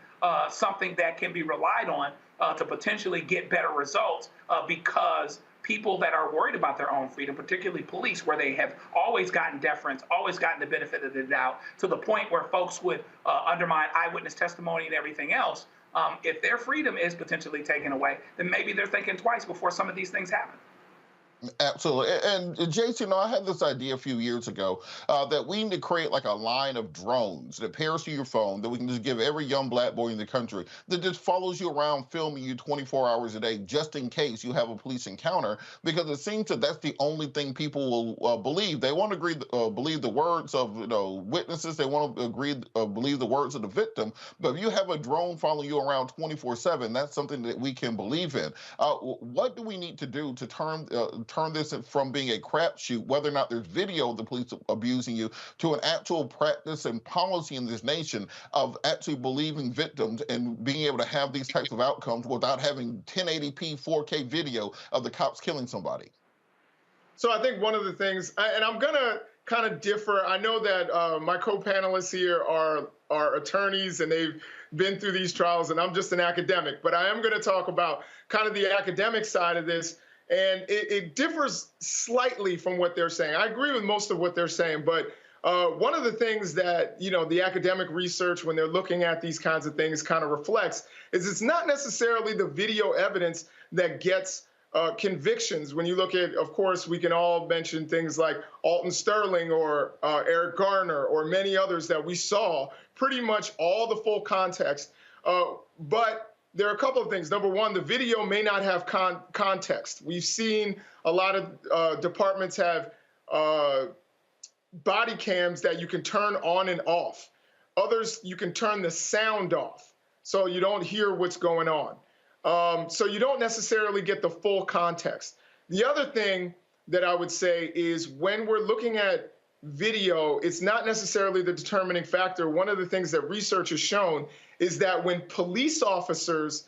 [SPEAKER 19] something that can be relied on to potentially get better results because people that are worried about their own freedom, particularly police, where they have always gotten deference, always gotten the benefit of the doubt, to the point where folks would undermine eyewitness testimony and everything else. If their freedom is potentially taken away, then maybe they're thinking twice before some of these things happen.
[SPEAKER 11] Absolutely. And Jason, I had this idea a few years ago that we need to create like a line of drones that pairs to your phone that we can just give every young black boy in the country that just follows you around, filming you 24 hours a day, just in case you have a police encounter, because it seems that that's the only thing people will believe. They want to believe the words of witnesses. They want to believe the words of the victim. But if you have a drone following you around 24/7, that's something that we can believe in. What do we need to do to turn this from being a crapshoot, whether or not there's video of the police abusing you, to an actual practice and policy in this nation of actually believing victims and being able to have these types of outcomes without having 1080p 4K video of the cops killing somebody?
[SPEAKER 18] So I think one of the things, and I'm going to kind of differ. I know that my co-panelists here are attorneys and they've been through these trials, and I'm just an academic, but I am going to talk about kind of the academic side of this. And it differs slightly from what they're saying. I agree with most of what they're saying, but one of the things that, the academic research, when they're looking at these kinds of things, kind of reflects is it's not necessarily the video evidence that gets convictions. When you look at, of course, we can all mention things like Alton Sterling or Eric Garner or many others that we saw pretty much all the full context. But there are a couple of things. Number one, the video may not have context. We've seen a lot of departments have body cams that you can turn on and off. Others, you can turn the sound off so you don't hear what's going on. So you don't necessarily get the full context. The other thing that I would say is when we're looking at video, it's not necessarily the determining factor. One of the things that research has shown is that when police officers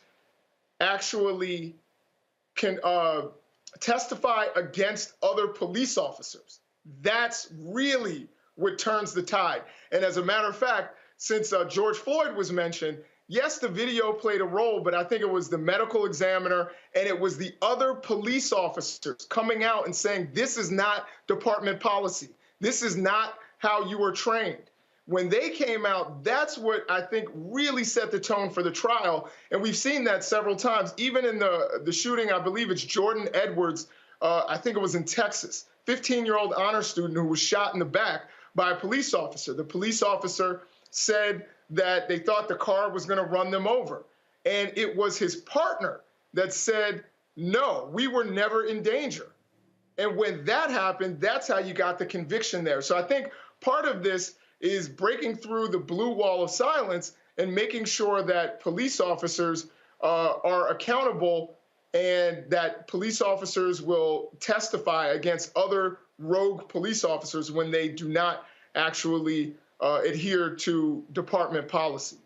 [SPEAKER 18] actually can testify against other police officers, that's really what turns the tide. And as a matter of fact, since George Floyd was mentioned, yes, the video played a role, but I think it was the medical examiner and it was the other police officers coming out and saying, this is not department policy. This is not how you were trained. When they came out, that's what I think really set the tone for the trial. And we've seen that several times, even in the shooting, I believe it's Jordan Edwards, I think it was in Texas, 15-year-old honor student who was shot in the back by a police officer. The police officer said that they thought the car was going to run them over. And it was his partner that said, no, we were never in danger. And when that happened, that's how you got the conviction there. So I think part of this is breaking through the blue wall of silence and making sure that police officers are accountable and that police officers will testify against other rogue police officers when they do not actually adhere to department policy.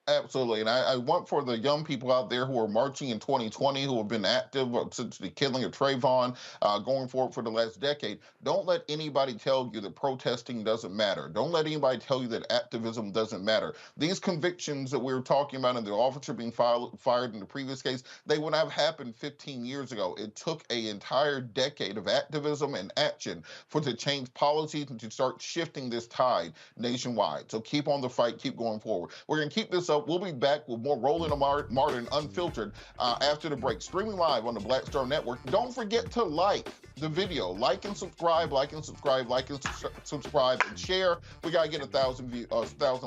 [SPEAKER 11] Absolutely. And I want for the young people out there who are marching in 2020, who have been active since the killing of Trayvon, going forward for the last decade, don't let anybody tell you that protesting doesn't matter. Don't let anybody tell you that activism doesn't matter. These convictions that we were talking about and the officer being fired in the previous case, they would have happened 15 years ago. It took an entire decade of activism and action to change policies and to start shifting this tide nationwide. So keep on the fight, keep going forward. We're going to keep this up. We'll be back with more Roland Martin Unfiltered after the break, streaming live on the Black Star Network. Don't forget to like the video, like and subscribe, and share. We got to get 1,000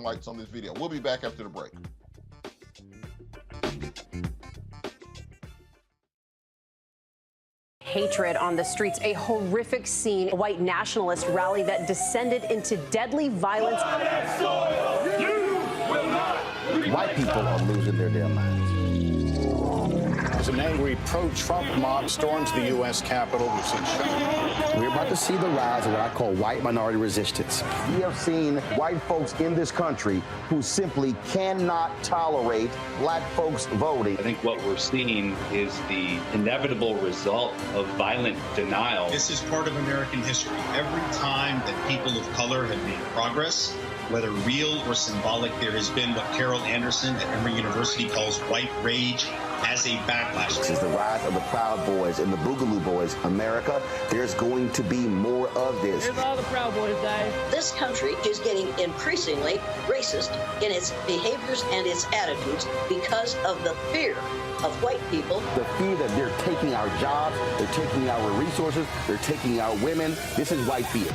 [SPEAKER 11] likes on this video. We'll be back after the break.
[SPEAKER 3] Hatred on the streets, a horrific scene, a white nationalist rally that descended into deadly violence.
[SPEAKER 1] White people are losing their damn minds.
[SPEAKER 4] As an angry pro-Trump mob storms the U.S. Capitol, we've seen shooting.
[SPEAKER 1] We're about to see the rise of what I call white minority resistance. We have seen white folks in this country who simply cannot tolerate black folks voting.
[SPEAKER 5] I think what we're seeing is the inevitable result of violent denial.
[SPEAKER 7] This is part of American history. Every time that people of color have made progress, whether real or symbolic, there has been what Carol Anderson at Emory University calls white rage as a backlash.
[SPEAKER 1] This is the rise of the Proud Boys and the Boogaloo Boys. America, there's going to be more of this.
[SPEAKER 9] Here's all the Proud Boys, guys.
[SPEAKER 10] This country is getting increasingly racist in its behaviors and its attitudes because of the fear of white people.
[SPEAKER 1] The fear that they're taking our jobs, they're taking our resources, they're taking our women. This is white fear.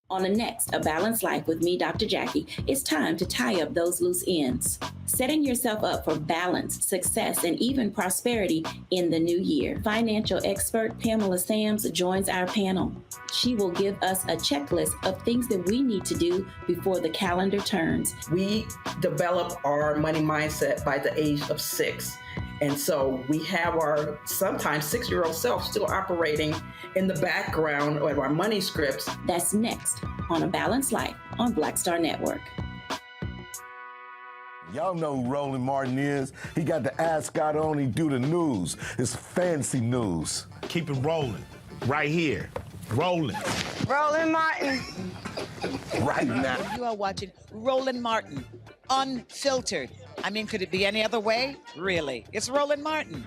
[SPEAKER 14] On the next A Balanced Life with me, Dr. Jackie, it's time to tie up those loose ends. Setting yourself up for balance, success, and even prosperity in the new year. Financial expert Pamela Sams joins our panel. She will give us a checklist of things that we need to do before the calendar turns.
[SPEAKER 15] We develop our money mindset by the age of 6. And so we have our sometimes 6-year-old self still operating in the background of our money scripts.
[SPEAKER 14] That's next on A Balanced Life on Black Star Network.
[SPEAKER 25] Y'all know who Roland Martin is. He got the ascot on, he do the news. It's fancy news.
[SPEAKER 27] Keep it rolling. Right here. Rolling.
[SPEAKER 17] Roland Martin.
[SPEAKER 25] Right now.
[SPEAKER 17] You are watching Roland Martin Unfiltered. I mean, could it be any other way? Really? It's Roland Martin.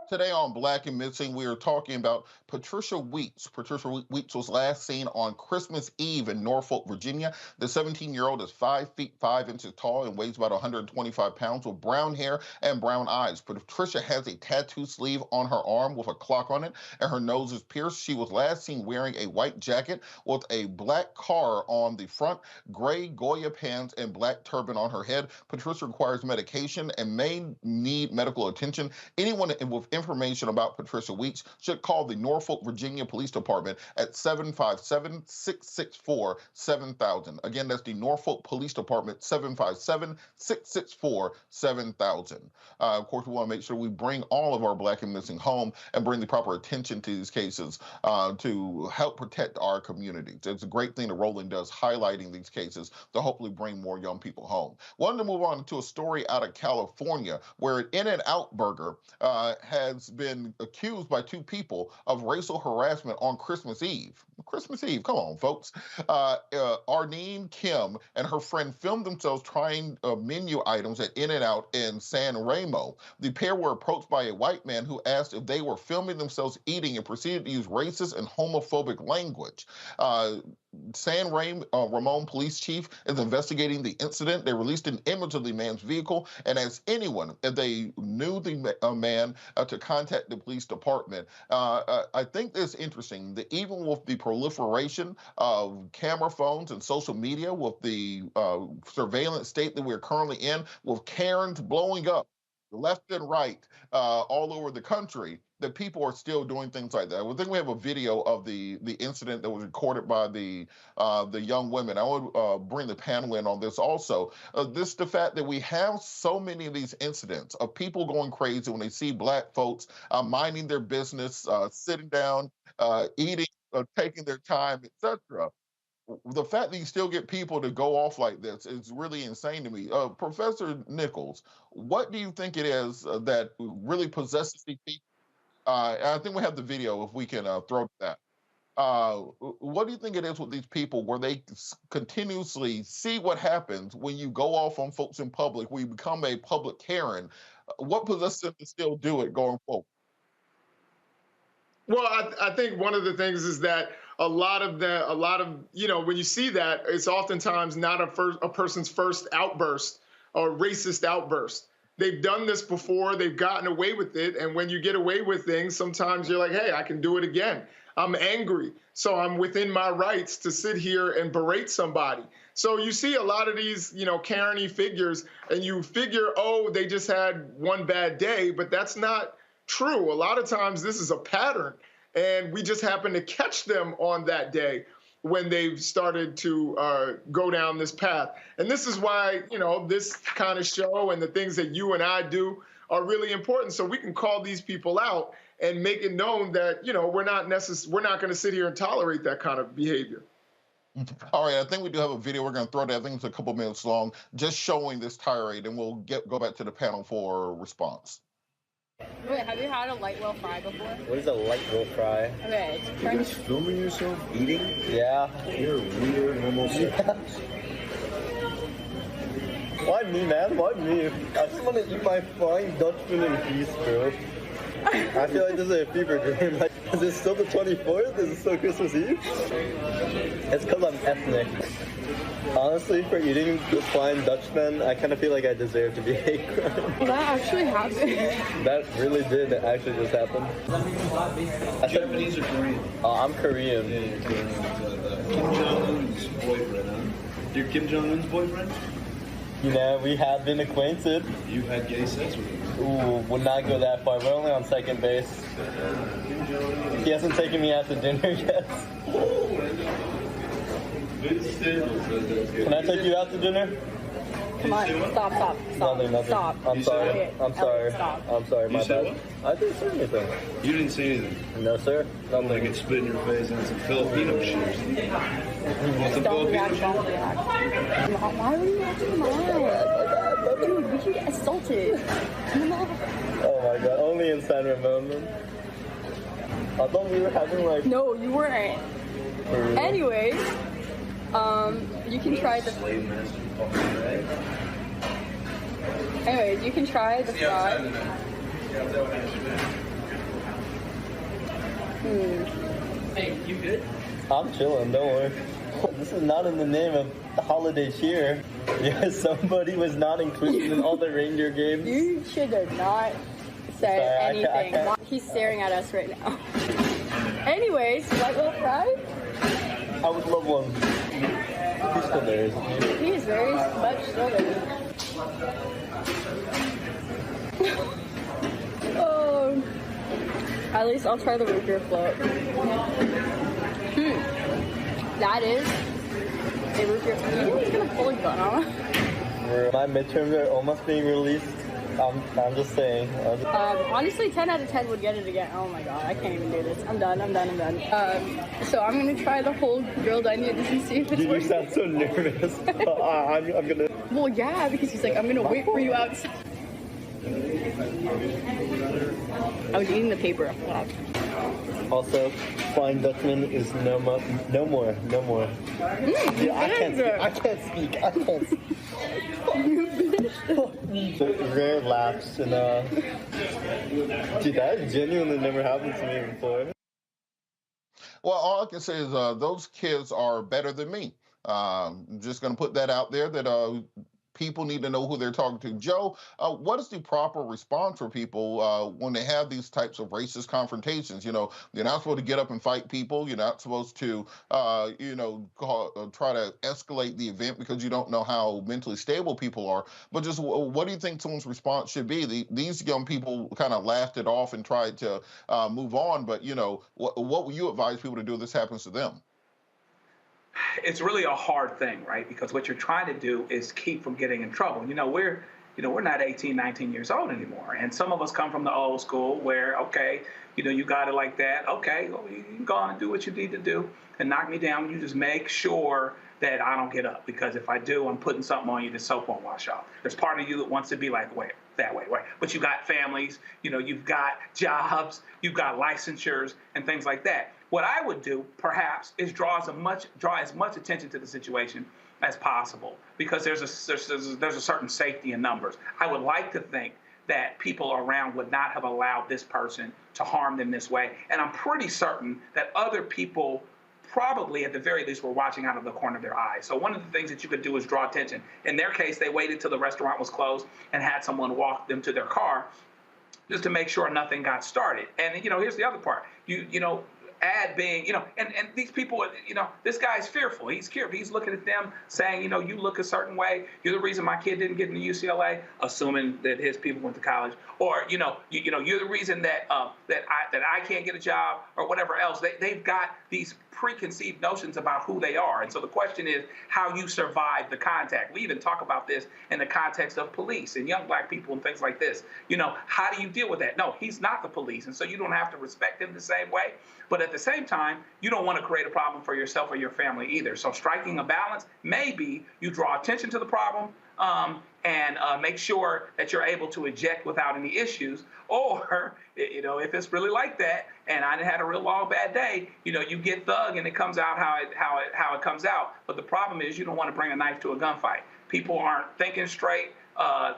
[SPEAKER 11] Today on Black and Missing, we are talking about Patricia Weeks. Patricia Weeks was last seen on Christmas Eve in Norfolk, Virginia. The 17-year-old is 5 feet 5 inches tall and weighs about 125 pounds with brown hair and brown eyes. Patricia has a tattoo sleeve on her arm with a clock on it, and her nose is pierced. She was last seen wearing a white jacket with a black car on the front, gray Goya pants, and black turban on her head. Patricia requires medication and may need medical attention. Anyone with information about Patricia Weeks should call the Norfolk, Virginia Police Department at 757-664-7000. Again, that's the Norfolk Police Department, 757-664-7000. Of course, we want to make sure we bring all of our Black and missing home and bring the proper attention to these cases to help protect our communities. It's a great thing that Roland does, highlighting these cases to hopefully bring more young people home. Wanted to move on to a story out of California where an In-N-Out Burger has been accused by two people of racial harassment on Christmas Eve. Christmas Eve, come on, folks. Arlene Kim and her friend filmed themselves trying menu items at In-N-Out in San Remo. The pair were approached by a white man who asked if they were filming themselves eating and proceeded to use racist and homophobic language. San Ramon police chief is investigating the incident. They released an image of the man's vehicle and asked anyone if they knew the man to contact the police department. I think it's interesting that even with the proliferation of camera phones and social media, with the surveillance state that we're currently in, with Karens blowing up left and right all over the country, that people are still doing things like that. I think we have a video of the incident that was recorded by the young women. I would bring the panel in on this also. The fact that we have so many of these incidents of people going crazy when they see Black folks minding their business, sitting down, eating, taking their time, etc. The fact that you still get people to go off like this is really insane to me. Professor Nichols, what do you think it is that really possesses these people? I think we have the video if we can throw that. What do you think it is with these people where they continuously see what happens when you go off on folks in public, we become a public Karen? What possesses them to still do it going forward?
[SPEAKER 18] Well, I think one of the things is that a lot of when you see that, it's oftentimes not a person's first outburst or racist outburst. They've done this before, they've gotten away with it, and when you get away with things, sometimes you're like, hey, I can do it again. I'm angry, so I'm within my rights to sit here and berate somebody. So you see a lot of these, Karen-y figures, and you figure, oh, they just had one bad day, but that's not true. A lot of times this is a pattern, and we just happen to catch them on that day when they've started to go down this path. And this is why, this kind of show and the things that you and I do are really important, so we can call these people out and make it known that, we're not going to sit here and tolerate that kind of behavior.
[SPEAKER 11] All right, I think we do have a video. We're going to throw that. I think it's a couple minutes long, just showing this tirade, and we'll go back to the panel for a response.
[SPEAKER 6] Wait, have you had a light well fry before?
[SPEAKER 8] What is a light well fry?
[SPEAKER 6] Okay, it's
[SPEAKER 8] You're just filming yourself eating? Yeah. You're weird homosexual. Why me, man? Why me? I just want to eat my flying Dutchman in peace, bro. I feel like this is a fever dream. Like, is it still the 24th? Is it still Christmas Eve? It's because I'm ethnic. Honestly, for eating the flying Dutchman, I kind of feel like I deserve to be hate crime.
[SPEAKER 6] Well, that actually happened.
[SPEAKER 8] That really did actually just happen.
[SPEAKER 9] Japanese or Korean?
[SPEAKER 8] I'm Korean.
[SPEAKER 9] Yeah, you're Korean. Kim Jong-un's boyfriend, huh? You're Kim Jong-un's boyfriend?
[SPEAKER 8] We have been acquainted.
[SPEAKER 9] You had gay sex with him?
[SPEAKER 8] Ooh, would not go that far. We're only on second base. He hasn't taken me out to dinner yet. Can I take you out to dinner?
[SPEAKER 6] Come on, stop.
[SPEAKER 8] Nothing.
[SPEAKER 6] Stop.
[SPEAKER 8] I'm sorry.
[SPEAKER 6] Okay.
[SPEAKER 8] I'm sorry.
[SPEAKER 6] Stop.
[SPEAKER 8] I'm sorry, my bad.
[SPEAKER 9] What?
[SPEAKER 8] I didn't say anything.
[SPEAKER 9] You didn't say anything?
[SPEAKER 8] No, sir.
[SPEAKER 9] Nothing. Like it spit in your face and some Filipino shit or something.
[SPEAKER 6] Don't react. Why were you acting mad? Dude, we can get assaulted.
[SPEAKER 8] Oh my god, only in San Ramon, man. I thought we were having like...
[SPEAKER 6] No, you weren't. Anyways, you can try the... Anyways, you can try the fry.
[SPEAKER 8] Hey, you good? I'm chilling, don't worry. This is not in the name of the holiday cheer. Yeah, somebody was not included in all the reindeer games.
[SPEAKER 6] You should not say anything. He's staring at us right now. Anyways, white wolf fry?
[SPEAKER 8] I would love one. He's still there, isn't he?
[SPEAKER 6] He is very much still there. Oh, at least I'll try the root beer float. That is a root beer. Do you think he's gonna pull a gun on us?
[SPEAKER 8] My midterms are almost being released. I'm just saying.
[SPEAKER 6] Honestly, 10 out of 10 would get it again. Oh my god, I can't even do this. I'm done. So I'm gonna try the whole grilled onions and see if it's
[SPEAKER 8] You sound so nervous. I'm gonna...
[SPEAKER 6] Well, yeah, because he's like, I'm gonna wait for you outside. I was eating the paper.
[SPEAKER 8] Also, Flying Dutchman is no more. Yeah, I can't speak. Rare laughs and dude, that genuinely never happened to me before.
[SPEAKER 11] Well, all I can say is those kids are better than me. I'm just going to put that out there that people need to know who they're talking to. Joe, what is the proper response for people when they have these types of racist confrontations? You know, you're not supposed to get up and fight people. You're not supposed to, try to escalate the event because you don't know how mentally stable people are. But just what do you think someone's response should be? These young people kind of laughed it off and tried to move on. But, what would you advise people to do if this happens to them?
[SPEAKER 19] It's really a hard thing, right? Because what you're trying to do is keep from getting in trouble. We're not 18, 19 years old anymore. And some of us come from the old school where, okay, you got it like that. Okay, well, you can go on and do what you need to do and knock me down. You just make sure that I don't get up, because if I do, I'm putting something on you that soap won't wash off. There's part of you that wants to be like, wait, that way, right? But you got families, you've got jobs, you've got licensures and things like that. What I would do, perhaps, is draw as much attention to the situation as possible, because there's a certain safety in numbers. I would like to think that people around would not have allowed this person to harm them this way, and I'm pretty certain that other people probably, at the very least, were watching out of the corner of their eyes. So one of the things that you could do is draw attention. In their case, they waited till the restaurant was closed and had someone walk them to their car just to make sure nothing got started. And here's the other part. Ad being, and these people, this guy's fearful. He's scared. He's looking at them saying, you look a certain way. You're the reason my kid didn't get into UCLA, assuming that his people went to college. Or, you're the reason that I can't get a job, or whatever else. They've got these preconceived notions about who they are. And so the question is how you survive the contact. We even talk about this in the context of police and young black people and things like this. How do you deal with that? No, he's not the police. And so you don't have to respect him the same way. But at the same time, you don't want to create a problem for yourself or your family either. So striking a balance, maybe you draw attention to the problem and make sure that you're able to eject without any issues. Or, if it's really like that and I had a real long bad day, you get thug and it comes out how it comes out. But the problem is you don't want to bring a knife to a gunfight. People aren't thinking straight.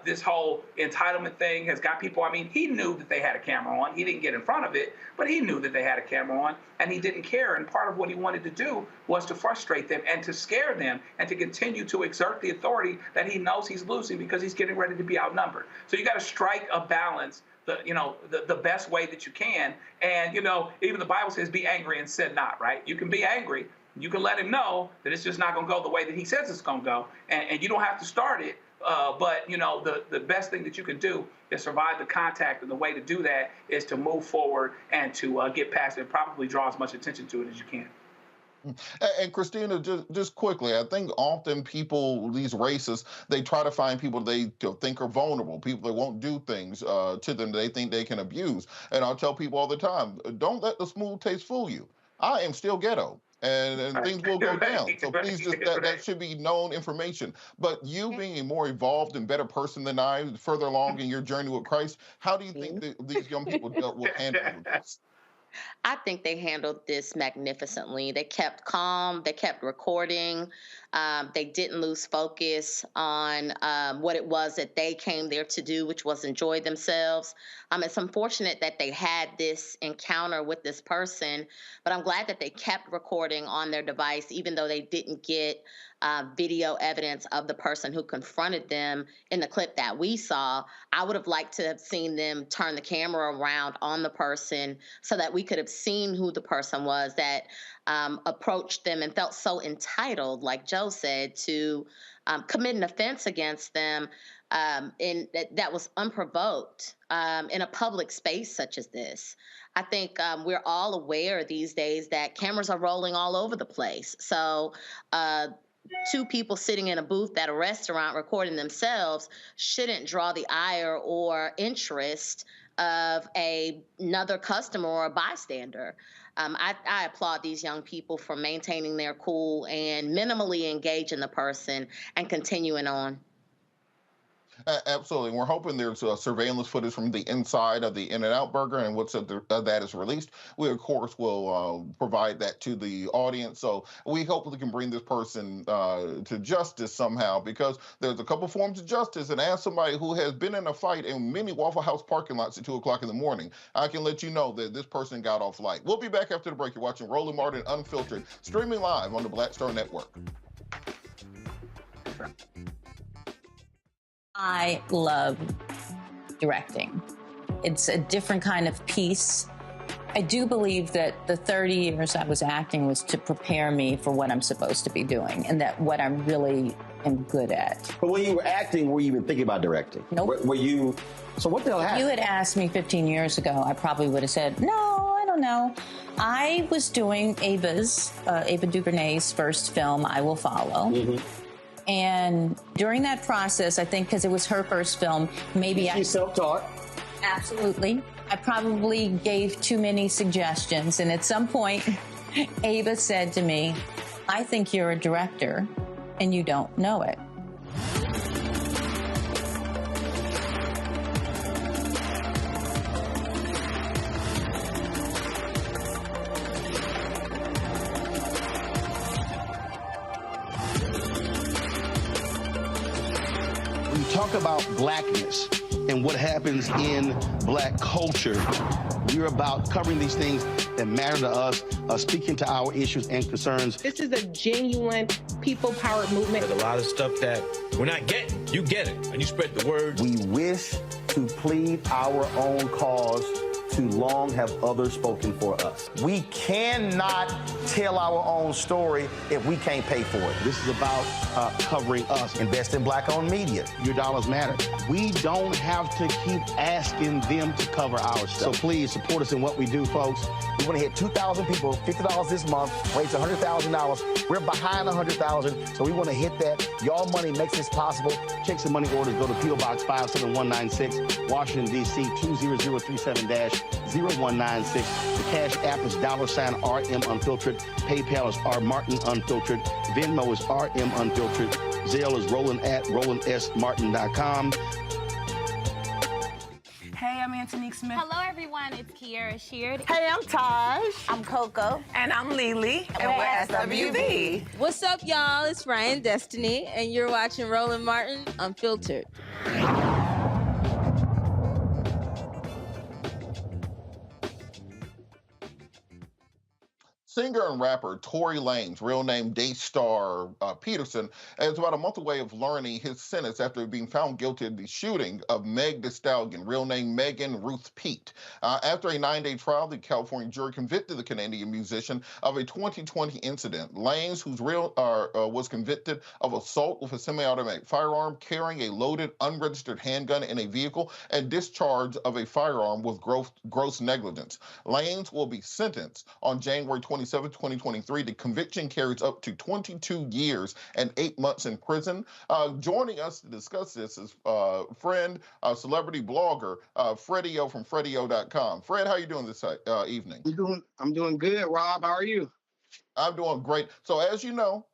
[SPEAKER 19] This whole entitlement thing has got people, he knew that they had a camera on. He didn't get in front of it, but he knew that they had a camera on, and he didn't care. And part of what he wanted to do was to frustrate them and to scare them and to continue to exert the authority that he knows he's losing because he's getting ready to be outnumbered. So you got to strike a balance, the best way that you can. And, even the Bible says be angry and sin not, right? You can be angry. You can let him know that it's just not going to go the way that he says it's going to go. And you don't have to start it. But the best thing that you can do is survive the contact, and the way to do that is to move forward and to get past it and probably draw as much attention to it as you can.
[SPEAKER 11] And Christina, just quickly, I think often people, these racists, they try to find people they think are vulnerable, people that won't do things to them they think they can abuse. And I'll tell people all the time, don't let the smooth taste fool you. I am still ghetto. And things will go down. So please, just that should be known information. But you being a more evolved and better person than I, further along in your journey with Christ, how do you think that these young people will handle this?
[SPEAKER 2] I think they handled this magnificently. They kept calm. They kept recording. They didn't lose focus on what it was that they came there to do, which was enjoy themselves. It's unfortunate that they had this encounter with this person, but I'm glad that they kept recording on their device, even though they didn't get video evidence of the person who confronted them in the clip that we saw. I would have liked to have seen them turn the camera around on the person so that we could have seen who the person was that approached them and felt so entitled, like Joe said, to commit an offense against them that was unprovoked in a public space such as this. I think we're all aware these days that cameras are rolling all over the place. So two people sitting in a booth at a restaurant recording themselves shouldn't draw the ire or interest of another customer or a bystander. I applaud these young people for maintaining their cool and minimally engaging the person and continuing on.
[SPEAKER 11] Absolutely. We're hoping there's surveillance footage from the inside of the In-N-Out Burger, and once that is released, we, of course, will provide that to the audience. So we hope we can bring this person to justice somehow, because there's a couple forms of justice. And as somebody who has been in a fight in many Waffle House parking lots at 2 o'clock in the morning, I can let you know that this person got off light. We'll be back after the break. You're watching Roland Martin Unfiltered, streaming live on the Black Star Network.
[SPEAKER 12] I love directing. It's a different kind of piece. I do believe that the 30 years I was acting was to prepare me for what I'm supposed to be doing and that what I really am good at.
[SPEAKER 13] But when you were acting, were you even thinking about directing?
[SPEAKER 12] Nope.
[SPEAKER 13] Were you, so what the hell happened?
[SPEAKER 12] You had asked me 15 years ago, I probably would have said, no, I don't know. I was doing Ava DuVernay's first film, I Will Follow. Mm-hmm. And during that process, I think because it was her first film, maybe
[SPEAKER 13] She's self-taught.
[SPEAKER 12] Absolutely. I probably gave too many suggestions. And at some point, Ava said to me, I think you're a director and you don't know it.
[SPEAKER 1] Talk about blackness and what happens in black culture. We're about covering these things that matter to us, speaking to our issues and concerns.
[SPEAKER 16] This is a genuine people-powered movement.
[SPEAKER 20] There's a lot of stuff that we're not getting. You get it, and you spread the word.
[SPEAKER 1] We wish to plead our own cause. Too long have others spoken for us. We cannot tell our own story if we can't pay for it. This is about covering us. Invest in black-owned media. Your dollars matter. We don't have to keep asking them to cover our stuff. So please support us in what we do, folks. We want to hit 2,000 people, $50 this month, raise $100,000. We're behind $100,000, so we want to hit that. Y'all money makes this possible. Check some money orders. Go to P.O. Box 57196, Washington, D.C. 20037-0196. The Cash App is $RM Unfiltered. PayPal is R Martin Unfiltered. Venmo is RM Unfiltered. Zelle is Roland@RolandSMartin.com.
[SPEAKER 21] Hey, I'm Antonique Smith.
[SPEAKER 22] Hello, everyone. It's Kiara Sheard.
[SPEAKER 21] Hey, I'm Taj.
[SPEAKER 22] I'm Coco.
[SPEAKER 21] And I'm Lily. And we're SWV.
[SPEAKER 22] What's up, y'all? It's Ryan Destiny, and you're watching Roland Martin Unfiltered.
[SPEAKER 11] Singer and rapper Tory Lanez, real name Daystar Peterson, is about a month away of learning his sentence after being found guilty of the shooting of Meg Thee Stallion, real name Megan Ruth Pete. After a 9-day trial, the California jury convicted the Canadian musician of a 2020 incident. Lanez, who's was convicted of assault with a semi-automatic firearm, carrying a loaded, unregistered handgun in a vehicle, and discharge of a firearm with gross negligence. Lanez will be sentenced on January 27, 2023. The conviction carries up to 22 years and 8 months in prison. Joining us to discuss this is friend, celebrity blogger, Freddie-O from Freddie-O.com. Fred, how are you doing this evening?
[SPEAKER 23] I'm doing good, Rob. How are you?
[SPEAKER 11] I'm doing great. So as you know,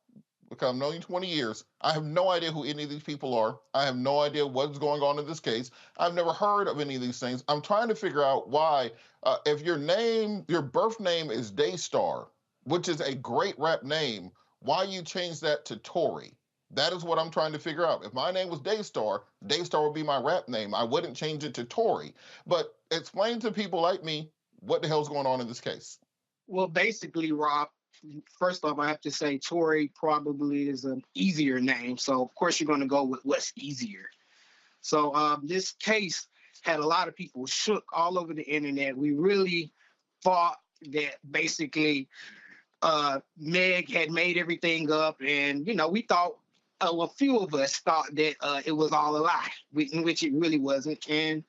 [SPEAKER 11] because I've known you 20 years, I have no idea who any of these people are. I have no idea what's going on in this case. I've never heard of any of these things. I'm trying to figure out why, if your birth name is Daystar, which is a great rap name, why you changed that to Tory. That is what I'm trying to figure out. If my name was Daystar, Daystar would be my rap name. I wouldn't change it to Tory. But explain to people like me what the hell's going on in this case.
[SPEAKER 23] Well, basically, Rob, first off, I have to say Tory probably is an easier name. So, of course, you're going to go with what's easier. So this case had a lot of people shook all over the internet. We really thought that basically Meg had made everything up. And, we thought, a few of us thought that it was all a lie, in which it really wasn't. And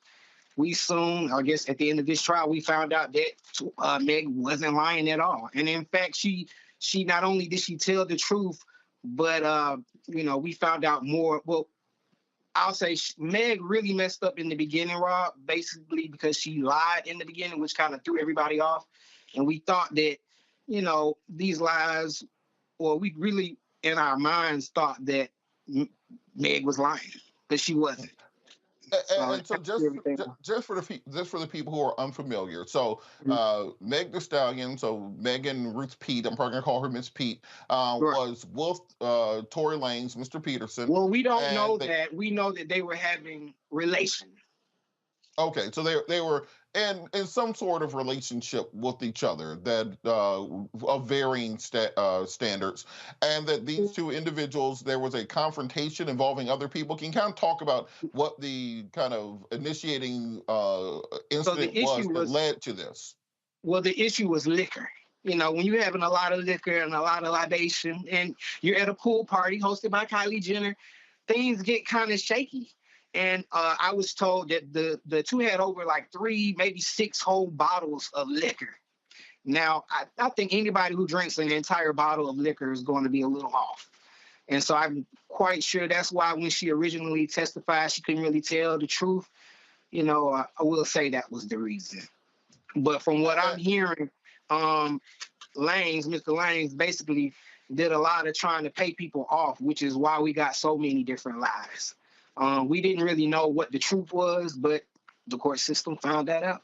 [SPEAKER 23] we soon, I guess at the end of this trial, we found out that Meg wasn't lying at all. And in fact, she not only did she tell the truth, but, we found out more. Well, I'll say Meg really messed up in the beginning, Rob, basically because she lied in the beginning, which kind of threw everybody off. And we thought that, these lies, or we really in our minds thought that Meg was lying, but she wasn't.
[SPEAKER 11] And so just for the people who are unfamiliar, so Meg Thee Stallion, so Megan Ruth Pete, I'm probably gonna call her Miss Pete, was with Tory Lanez, Mr. Peterson.
[SPEAKER 23] Well, we don't know that. We know that they were having relations.
[SPEAKER 11] Okay, so they were in some sort of relationship with each other that of varying standards, and that these two individuals, there was a confrontation involving other people. Can you kind of talk about what the kind of initiating incident was that led to this?
[SPEAKER 23] Well, the issue was liquor. When you're having a lot of liquor and a lot of libation, and you're at a pool party hosted by Kylie Jenner, things get kind of shaky. And I was told that the two had over like 3, maybe 6 whole bottles of liquor. Now, I think anybody who drinks an entire bottle of liquor is going to be a little off. And so I'm quite sure that's why when she originally testified, she couldn't really tell the truth. I will say that was the reason. But from what I'm hearing, Mr. Lanez basically did a lot of trying to pay people off, which is why we got so many different lies. We didn't really know what the truth was, but the court system found that out.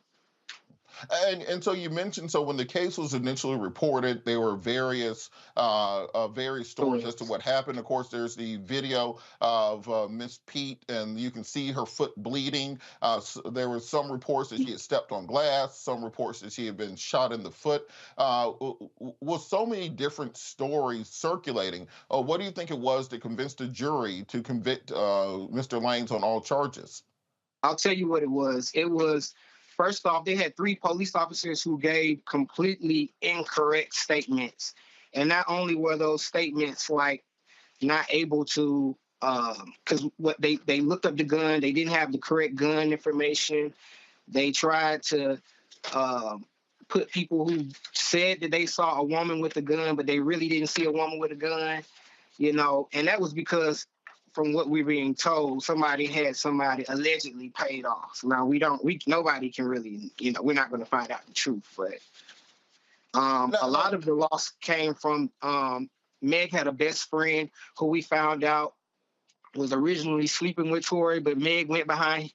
[SPEAKER 11] And so you mentioned, so when the case was initially reported, there were various stories as to what happened. Of course, there's the video of Miss Pete, and you can see her foot bleeding. There were some reports that she had stepped on glass, some reports that she had been shot in the foot. With so many different stories circulating, what do you think it was that convinced the jury to convict Mr. Lanez on all charges?
[SPEAKER 23] I'll tell you what it was. It was, first off, they had 3 police officers who gave completely incorrect statements. And not only were those statements like not able to, because what they looked up the gun, they didn't have the correct gun information. They tried to put people who said that they saw a woman with a gun, but they really didn't see a woman with a gun, and that was because from what we're being told, somebody had somebody allegedly paid off. Now nobody can really, we're not going to find out the truth, but a lot of the loss came from Meg had a best friend who we found out was originally sleeping with Tory, but Meg went behind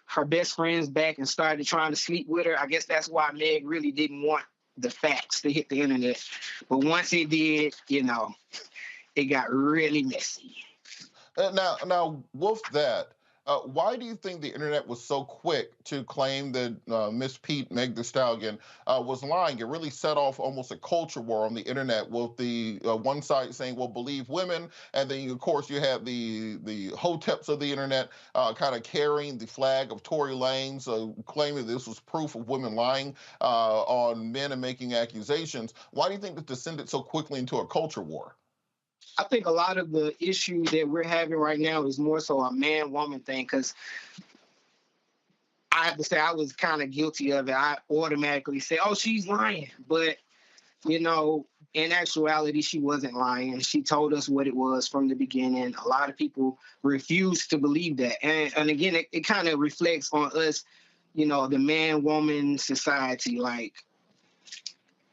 [SPEAKER 23] her best friend's back and started trying to sleep with her. I guess that's why Meg really didn't want the facts to hit the internet. But once it did, it got really messy.
[SPEAKER 11] Now, with that, why do you think the internet was so quick to claim that Miss Pete, Meg Thee Stallion, was lying? It really set off almost a culture war on the internet with the one side saying, well, believe women. And then, of course, you had the hoteps of the internet kind of carrying the flag of Tory Lanez, claiming this was proof of women lying on men and making accusations. Why do you think that descended so quickly into a culture war?
[SPEAKER 23] I think a lot of the issues that we're having right now is more so a man-woman thing, because I have to say I was kind of guilty of it. I automatically say, oh, she's lying. But, in actuality, she wasn't lying. She told us what it was from the beginning. A lot of people refuse to believe that. And again, it kind of reflects on us, the man-woman society. Like,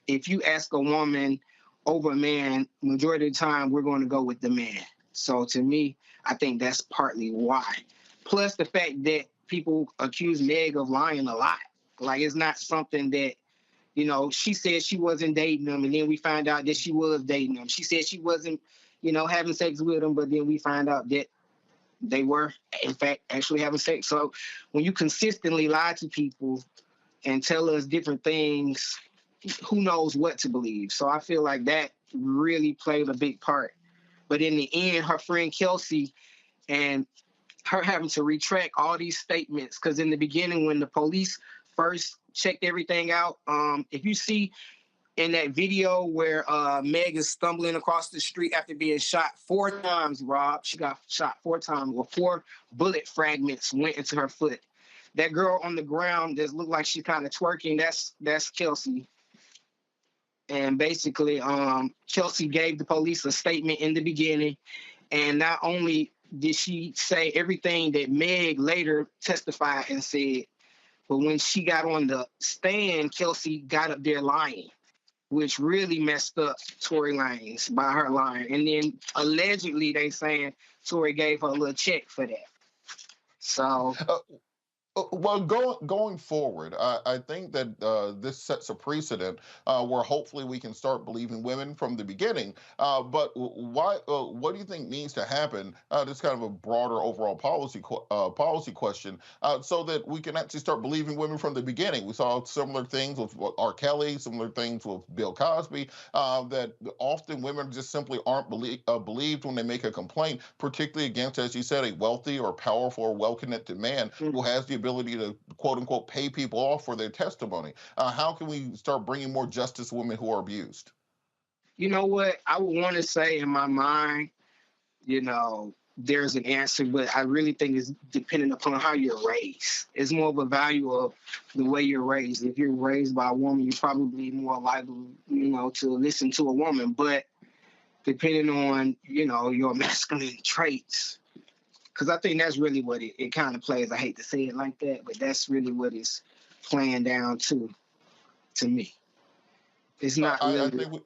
[SPEAKER 23] if you ask a woman over a man, majority of the time, we're going to go with the man. So to me, I think that's partly why. Plus the fact that people accuse Meg of lying a lot. Like, it's not something that, You know, she said she wasn't dating him, and then we find out that she was dating him. She said she wasn't, having sex with him, but then we find out that they were, in fact, actually having sex. So when you consistently lie to people and tell us different things, who knows what to believe? So I feel like that really played a big part. But in the end, her friend Kelsey and her having to retract all these statements, because in the beginning, when the police first checked everything out, if you see in that video where Meg is stumbling across the street after being shot 4 times, Rob, she got shot 4 times, well, 4 bullet fragments went into her foot. That girl on the ground that looked like she's kind of twerking, that's Kelsey. And basically, Kelsey gave the police a statement in the beginning, and not only did she say everything that Meg later testified and said, but when she got on the stand, Kelsey got up there lying, which really messed up Tory Lanez by her lying. And then allegedly they saying Tory gave her a little check for that. So...
[SPEAKER 11] Well, going forward, I think that this sets a precedent where hopefully we can start believing women from the beginning. But why? What do you think needs to happen? This kind of a broader overall policy question, so that we can actually start believing women from the beginning. We saw similar things with R. Kelly, similar things with Bill Cosby. That often women just simply aren't believed when they make a complaint, particularly against, as you said, a wealthy or powerful or well-connected man who has the ability to quote unquote pay people off for their testimony. How can we start bringing more justice to women who are abused?
[SPEAKER 23] You know what? I would want to say in my mind, there's an answer, but I really think it's dependent upon how you're raised. It's more of a value of the way you're raised. If you're raised by a woman, you're probably more likely, to listen to a woman. But depending on, your masculine traits, because I think that's really what it kind of plays. I hate to say it like that, but that's really what it's playing down to me. It's not really...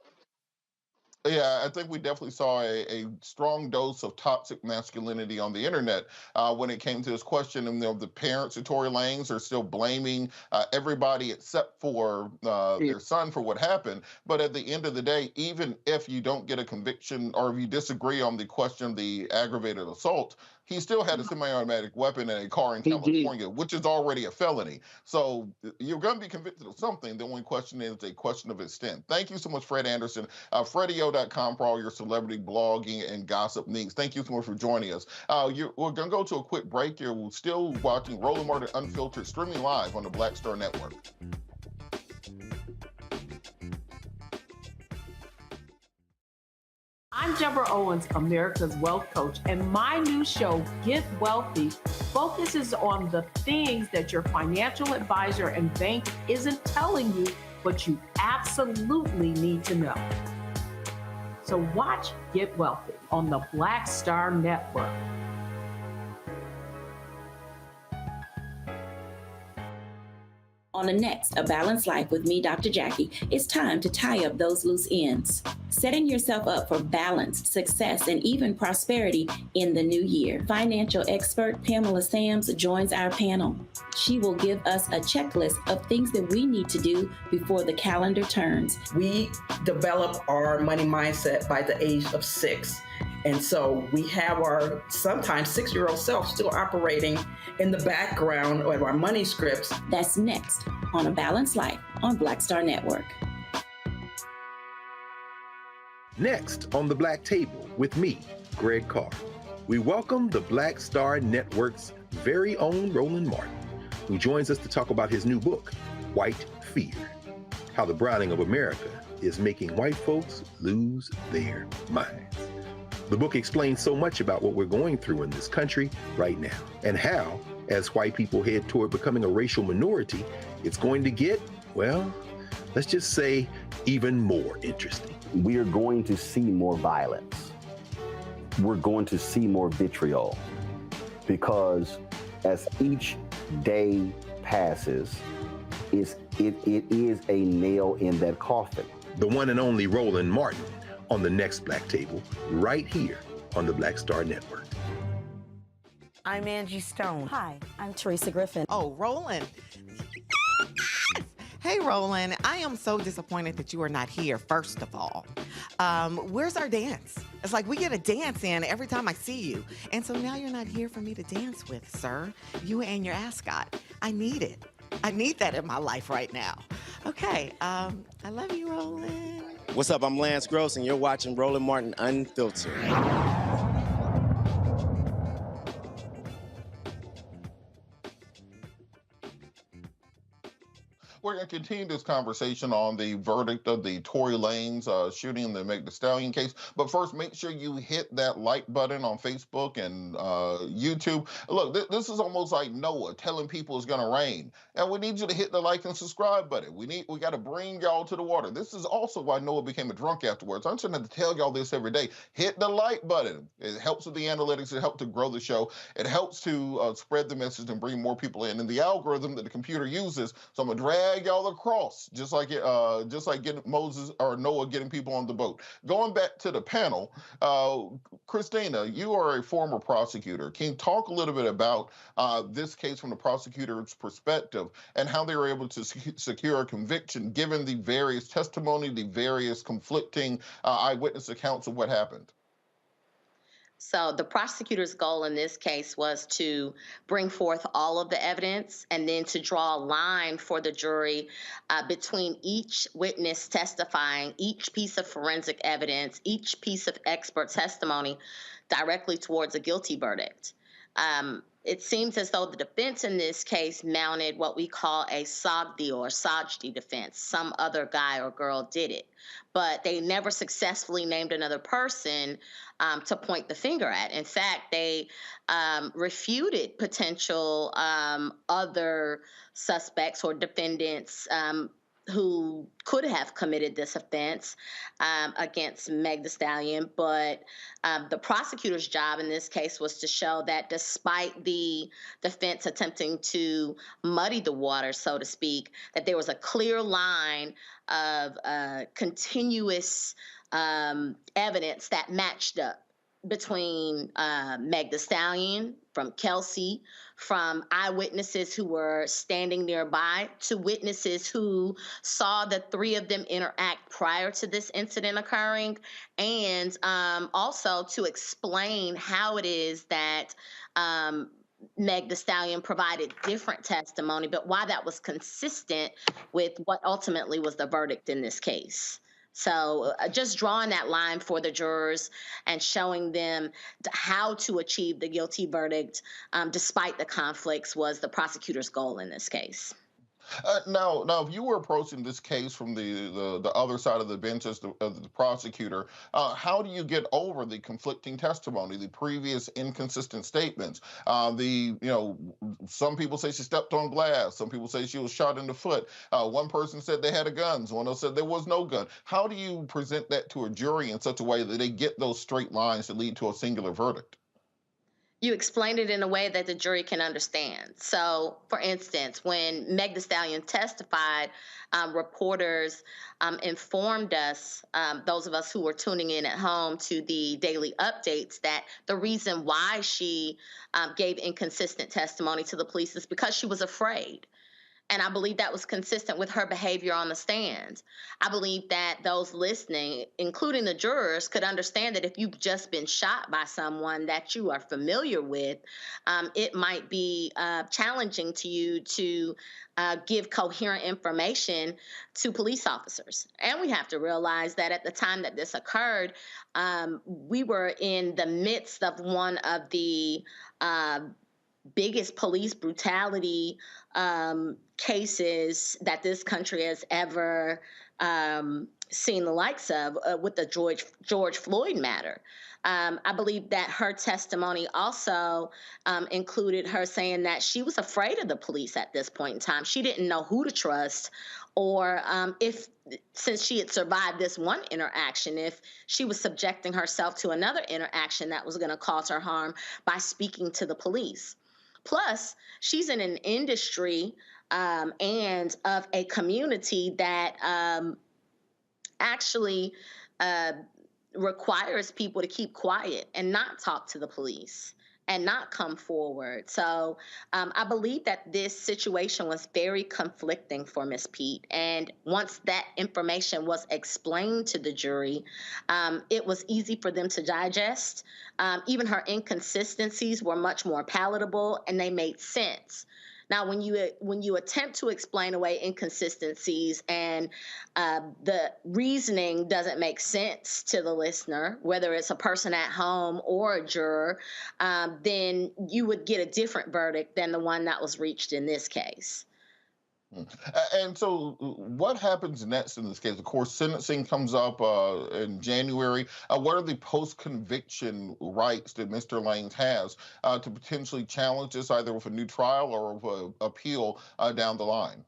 [SPEAKER 11] I think we definitely saw a strong dose of toxic masculinity on the internet when it came to this question. And the parents of Tory Lanez are still blaming everybody except for their son for what happened. But at the end of the day, even if you don't get a conviction or if you disagree on the question of the aggravated assault, he still had a semi-automatic weapon in a car in California, which is already a felony. So you're going to be convicted of something. The only question is a question of extent. Thank you so much, Fred Anderson. FreddyO.com for all your celebrity blogging and gossip needs. Thank you so much for joining us. We're going to go to a quick break here. We're still watching Roland Martin Unfiltered, streaming live on the Black Star Network.
[SPEAKER 3] I'm Deborah Owens, America's Wealth Coach, and my new show, Get Wealthy, focuses on the things that your financial advisor and bank isn't telling you, but you absolutely need to know. So watch Get Wealthy on the Black Star Network.
[SPEAKER 14] On the next A Balanced Life with me, Dr. Jackie, it's time to tie up those loose ends, setting yourself up for balance, success, and even prosperity in the new year. Financial expert Pamela Sams joins our panel. She will give us a checklist of things that we need to do before the calendar turns.
[SPEAKER 15] We develop our money mindset by the age of 6. And so we have our sometimes 6-year-old self still operating in the background of our money scripts.
[SPEAKER 14] That's next on A Balanced Life on Black Star Network.
[SPEAKER 4] Next on the Black Table with me, Greg Carr, we welcome the Black Star Network's very own Roland Martin, who joins us to talk about his new book, White Fear, How the Browning of America is Making White Folks Lose Their Minds. The book explains so much about what we're going through in this country right now, and how, as white people head toward becoming a racial minority, it's going to get, well, let's just say, even more interesting.
[SPEAKER 13] We are going to see more violence. We're going to see more vitriol, because as each day passes, it is a nail in that coffin.
[SPEAKER 4] The one and only Roland Martin on the next Black Table, right here on the Black Star Network.
[SPEAKER 21] I'm Angie Stone.
[SPEAKER 5] Hi, I'm Teresa Griffin.
[SPEAKER 21] Oh, Roland. Hey, Roland. I
[SPEAKER 5] I am so disappointed that you are not here, first of all. Where's our dance? It's like we get a dance in every time I see you. And so now you're not here for me to dance with, sir. You and your ascot. I need it. I need that in my life right now. Okay, I love you, Roland.
[SPEAKER 7] What's up? I'm Lance Gross, and you're watching Roland Martin Unfiltered.
[SPEAKER 11] We're going to continue this conversation on the verdict of the Tory Lanez shooting in the Meg Thee Stallion case. But first, make sure you hit that like button on Facebook and YouTube. Look, this is almost like Noah telling people it's going to rain. And we need you to hit the like and subscribe button. We got to bring y'all to the water. This is also why Noah became a drunk afterwards. I'm trying to tell y'all this every day. Hit the like button. It helps with the analytics. It helps to grow the show. It helps to spread the message and bring more people in. And the algorithm that the computer uses, so I'm going to drag y'all across, just like getting Moses or Noah getting people on the boat. Going back to the panel, Christina, you are a former prosecutor. Can you talk a little bit about this case from the prosecutor's perspective and how they were able to secure a conviction given the various testimony, the various conflicting eyewitness accounts of what happened?
[SPEAKER 2] So the prosecutor's goal in this case was to bring forth all of the evidence and then to draw a line for the jury between each witness testifying, each piece of forensic evidence, each piece of expert testimony directly towards a guilty verdict. It seems as though the defense in this case mounted what we call a Sogdi or Sajdi defense. Some other guy or girl did it, but they never successfully named another person to point the finger at. In fact, they refuted potential other suspects or defendants who could have committed this offense against Meg Thee Stallion. But the prosecutor's job in this case was to show that despite the defense attempting to muddy the water, so to speak, that there was a clear line of continuous evidence that matched up between Meg Thee Stallion, from Kelsey, from eyewitnesses who were standing nearby, to witnesses who saw the three of them interact prior to this incident occurring, and also to explain how it is that Meg Thee Stallion provided different testimony, but why that was consistent with what ultimately was the verdict in this case. So just drawing that line for the jurors and showing them how to achieve the guilty verdict despite the conflicts was the prosecutor's goal in this case.
[SPEAKER 11] Now, if you were approaching this case from the other side of the bench as the prosecutor, how do you get over the conflicting testimony, the previous inconsistent statements? Some people say she stepped on glass. Some people say she was shot in the foot. One person said they had a gun. One else said there was no gun. How do you present that to a jury in such a way that they get those straight lines to lead to a singular verdict?
[SPEAKER 2] You explain it in a way that the jury can understand. So, for instance, when Meg Thee Stallion testified, reporters informed us, those of us who were tuning in at home to the daily updates, that the reason why she gave inconsistent testimony to the police is because she was afraid. And I believe that was consistent with her behavior on the stand. I believe that those listening, including the jurors, could understand that if you've just been shot by someone that you are familiar with, it might be challenging to you to give coherent information to police officers. And we have to realize that at the time that this occurred, we were in the midst of one of the biggest police brutality cases that this country has ever seen the likes of with the George Floyd matter. I believe that her testimony also included her saying that she was afraid of the police at this point in time. She didn't know who to trust, or since she had survived this one interaction, if she was subjecting herself to another interaction that was going to cause her harm by speaking to the police. Plus, she's in an industry and of a community that actually requires people to keep quiet and not talk to the police. and not come forward. So I believe that this situation was very conflicting for Ms. Pete. And once that information was explained to the jury, it was easy for them to digest. Even her inconsistencies were much more palatable and they made sense. Now, when you attempt to explain away inconsistencies and the reasoning doesn't make sense to the listener, whether it's a person at home or a juror, then you would get a different verdict than the one that was reached in this case.
[SPEAKER 11] And so what happens next in this case? Of course, sentencing comes up in January. What are the post-conviction rights that Mr. Lanez has to potentially challenge this either with a new trial or with appeal down the line?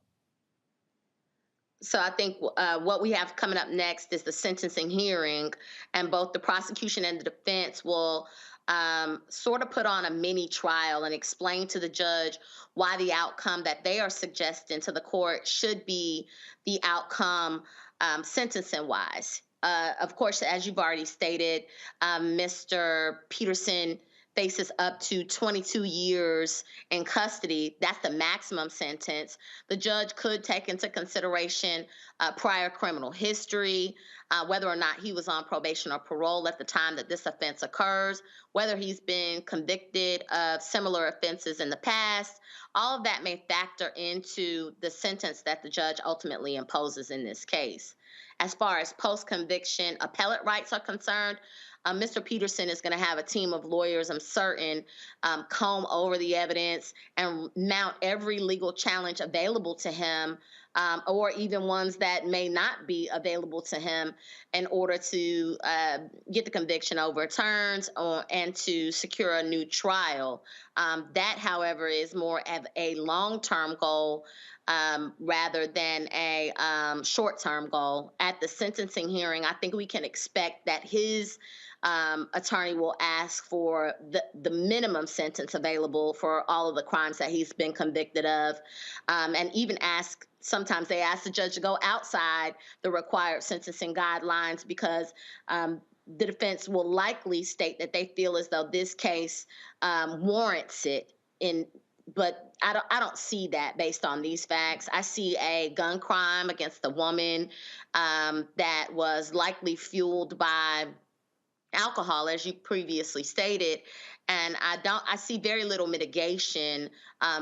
[SPEAKER 2] So I think what we have coming up next is the sentencing hearing, and both the prosecution and the defense will sort of put on a mini trial and explain to the judge why the outcome that they are suggesting to the court should be the outcome sentencing-wise. Of course, as you've already stated, Mr. Peterson faces up to 22 years in custody. That's the maximum sentence. The judge could take into consideration prior criminal history, whether or not he was on probation or parole at the time that this offense occurs, whether he's been convicted of similar offenses in the past. All of that may factor into the sentence that the judge ultimately imposes in this case. As far as post-conviction appellate rights are concerned, Mr. Peterson is going to have a team of lawyers, I'm certain, comb over the evidence and mount every legal challenge available to him, or even ones that may not be available to him, in order to get the conviction overturned and to secure a new trial. That, however, is more of a long-term goal rather than a short-term goal. At the sentencing hearing, I think we can expect that his attorney will ask for the minimum sentence available for all of the crimes that he's been convicted of, and even sometimes they ask the judge to go outside the required sentencing guidelines because the defense will likely state that they feel as though this case warrants it. But I don't see that based on these facts. I see a gun crime against a woman that was likely fueled by alcohol, as you previously stated, and I see very little mitigation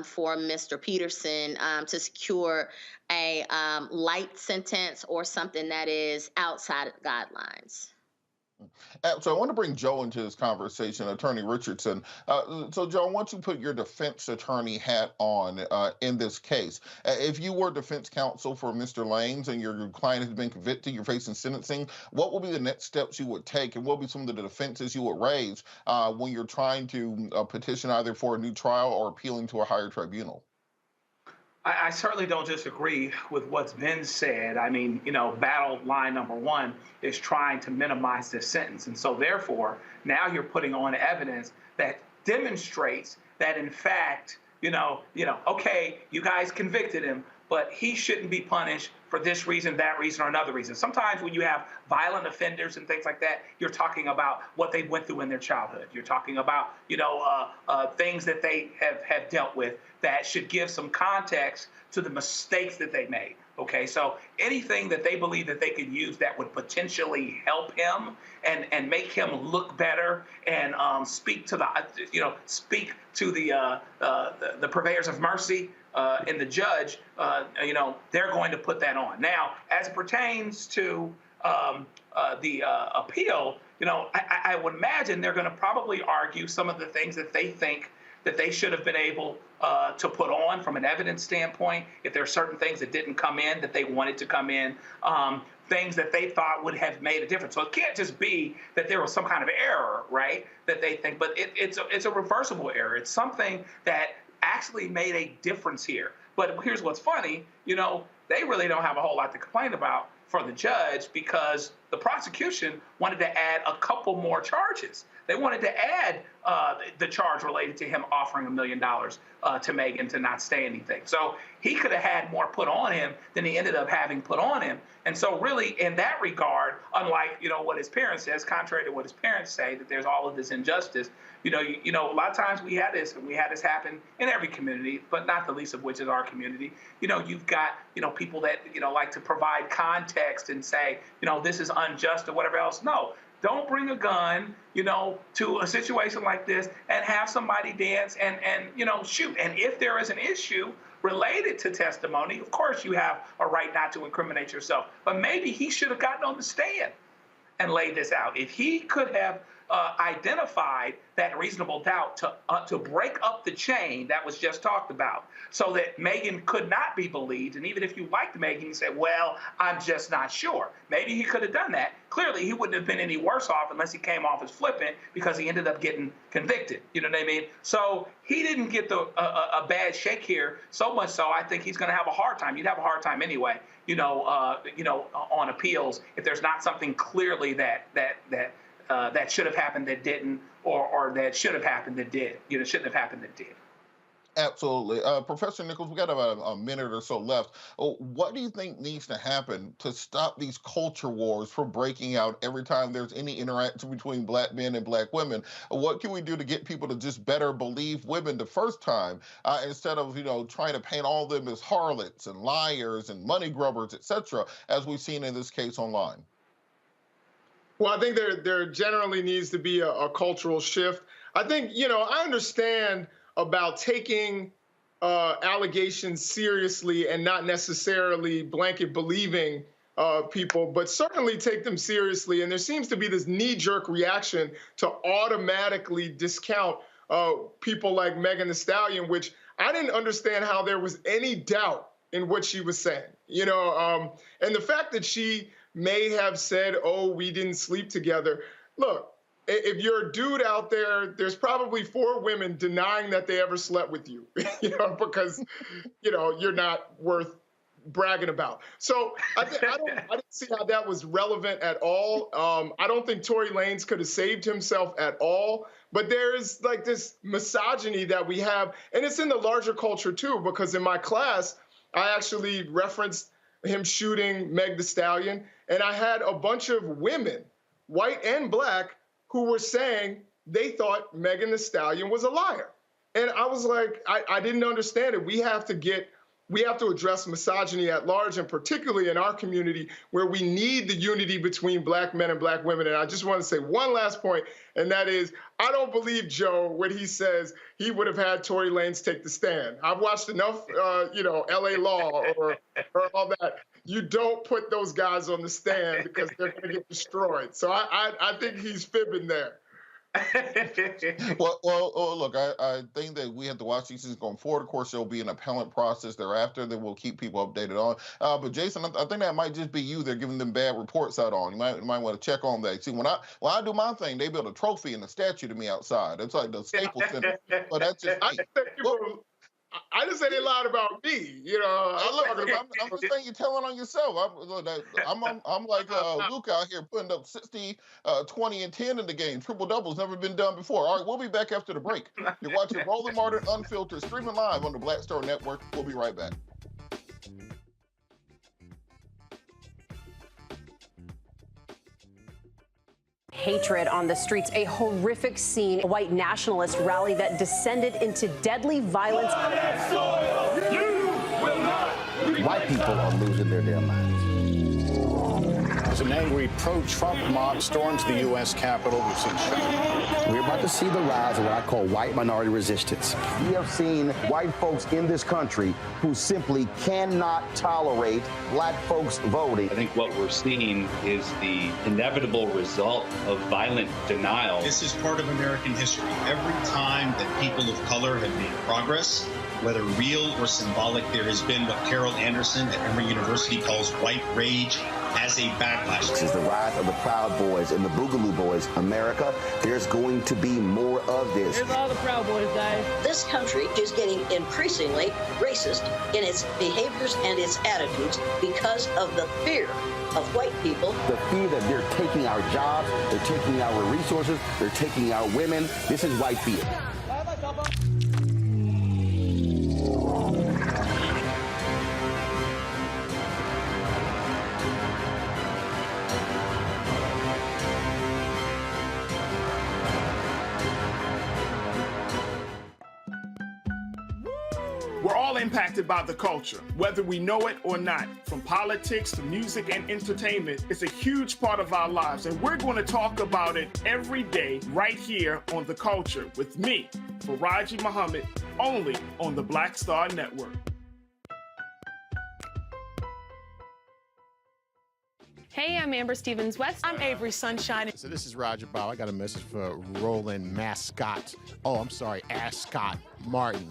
[SPEAKER 2] for Mr. Peterson to secure a light sentence or something that is outside of the guidelines.
[SPEAKER 11] So I want to bring Joe into this conversation, Attorney Richardson. So Joe, I want you to put your defense attorney hat on in this case. If you were defense counsel for Mr. Lanez and your client has been convicted, you're facing sentencing, what would be the next steps you would take, and what would be some of the defenses you would raise when you're trying to petition either for a new trial or appealing to a higher tribunal?
[SPEAKER 19] I certainly don't disagree with what's been said. I mean, battle line number one is trying to minimize this sentence. And so therefore, now you're putting on evidence that demonstrates that, in fact, okay, you guys convicted him, but he shouldn't be punished for this reason, that reason, or another reason. Sometimes when you have violent offenders and things like that, you're talking about what they went through in their childhood. You're talking about, things that they have dealt with that should give some context to the mistakes that they made. Okay, so anything that they believe that they could use that would potentially help him and make him look better and speak to the purveyors of mercy and the judge, they're going to put that on. Now, as it pertains to the appeal, I would imagine they're going to probably argue some of the things that they think that they should have been able to put on from an evidence standpoint. If there are certain things that didn't come in that they wanted to come in, things that they thought would have made a difference. So it can't just be that there was some kind of error, right, that they think, but it's a reversible error. It's something that actually made a difference here. But here's what's funny, they really don't have a whole lot to complain about for the judge because The prosecution wanted to add a couple more charges. They wanted to add the charge related to him offering $1 million to Megan to not say anything. So he could have had more put on him than he ended up having put on him. And so really, in that regard, unlike, what his parents says, contrary to what his parents say, that there's all of this injustice, a lot of times we had this, and we had this happen in every community, but not the least of which is our community. You've got, people that, like to provide context and say, this is unjust or whatever else. No. Don't bring a gun, to a situation like this and have somebody dance and shoot. And if there is an issue related to testimony, of course you have a right not to incriminate yourself. But maybe he should have gotten on the stand and laid this out. If he could have identified that reasonable doubt to break up the chain that was just talked about, so that Megan could not be believed. And even if you liked Megan, you say, well, I'm just not sure. Maybe he could have done that. Clearly, he wouldn't have been any worse off unless he came off as flippant, because he ended up getting convicted. You know what I mean? So he didn't get a bad shake here, so much so I think he's going to have a hard time. You'd have a hard time anyway, on appeals, if there's not something clearly that should have happened that didn't, or that should have happened that did. Shouldn't have happened that did.
[SPEAKER 11] Absolutely. Professor Nichols, we got about a minute or so left. What do you think needs to happen to stop these culture wars from breaking out every time there's any interaction between black men and black women? What can we do to get people to just better believe women the first time, instead of, trying to paint all of them as harlots and liars and money grubbers, et cetera, as we've seen in this case online?
[SPEAKER 10] Well, I think there generally needs to be a cultural shift. I think, I understand about taking allegations seriously and not necessarily blanket believing people, but certainly take them seriously. And there seems to be this knee-jerk reaction to automatically discount people like Meg Thee Stallion, which I didn't understand how there was any doubt in what she was saying. And the fact that she may have said, oh, we didn't sleep together. Look, if you're a dude out there, there's probably 4 women denying that they ever slept with you, because, you're not worth bragging about. So I didn't see how that was relevant at all. I don't think Tory Lanez could have saved himself at all. But there is like this misogyny that we have, and it's in the larger culture too, because in my class, I actually referenced him shooting Meg Thee Stallion, and I had a bunch of women, white and black, who were saying they thought Meg Thee Stallion was a liar. And I was like, I didn't understand it. We have to address misogyny at large, and particularly in our community where we need the unity between black men and black women. And I just want to say one last point, and that is, I don't believe Joe when he says he would have had Tory Lanez take the stand. I've watched enough, LA Law or all that. You don't put those guys on the stand because they're going to get destroyed. So I think he's fibbing there.
[SPEAKER 11] Well, look, I think that we have to watch these things going forward. Of course, there'll be an appellant process thereafter that we'll keep people updated on. But Jason, I think that might just be you they're giving them bad reports out on. You might want to check on that. See, when I do my thing, they build a trophy and a statue to me outside. It's like the Staples Center. But that's just me.
[SPEAKER 10] I just said they lied about me,
[SPEAKER 11] I'm just saying you're telling on yourself. I'm like Luke out here putting up 60, 20, and 10 in the game. Triple doubles never been done before. All right, we'll be back after the break. You're watching Roland Martin Unfiltered, streaming live on the Black Star Network. We'll be right back.
[SPEAKER 17] Hatred on the streets, a horrific scene, a white nationalist rally that descended into deadly violence.
[SPEAKER 13] White people are losing their damn minds.
[SPEAKER 18] As an angry pro-Trump mob storms the U.S. Capitol, we've seen shooting.
[SPEAKER 13] We're about to see the rise of what I call white minority resistance. We have seen white folks in this country who simply cannot tolerate black folks voting.
[SPEAKER 24] I think what we're seeing is the inevitable result of violent denial.
[SPEAKER 25] This is part of American history. Every time that people of color have made progress, whether real or symbolic, there has been what Carol Anderson at Emory University calls white rage. as a backlash.
[SPEAKER 1] This is the rise of the Proud Boys and the Boogaloo Boys. America, there's going to be more of this.
[SPEAKER 6] Here's all the Proud Boys, guys.
[SPEAKER 8] This country is getting increasingly racist in its behaviors and its attitudes because of the fear of white people.
[SPEAKER 1] The fear that they're taking our jobs, they're taking our resources, they're taking our women. This is white fear.
[SPEAKER 9] We're all impacted by the culture, whether we know it or not. From politics to music and entertainment, it's a huge part of our lives, and we're going to talk about it every day right here on The Culture with me, Faraji Muhammad, only on the Black Star Network.
[SPEAKER 12] Hey, I'm Amber Stevens-West. I'm Avery Sunshine.
[SPEAKER 16] So this is Roger Bow. I got a message for Roland Mascot. Oh, I'm sorry, Ascot Martin.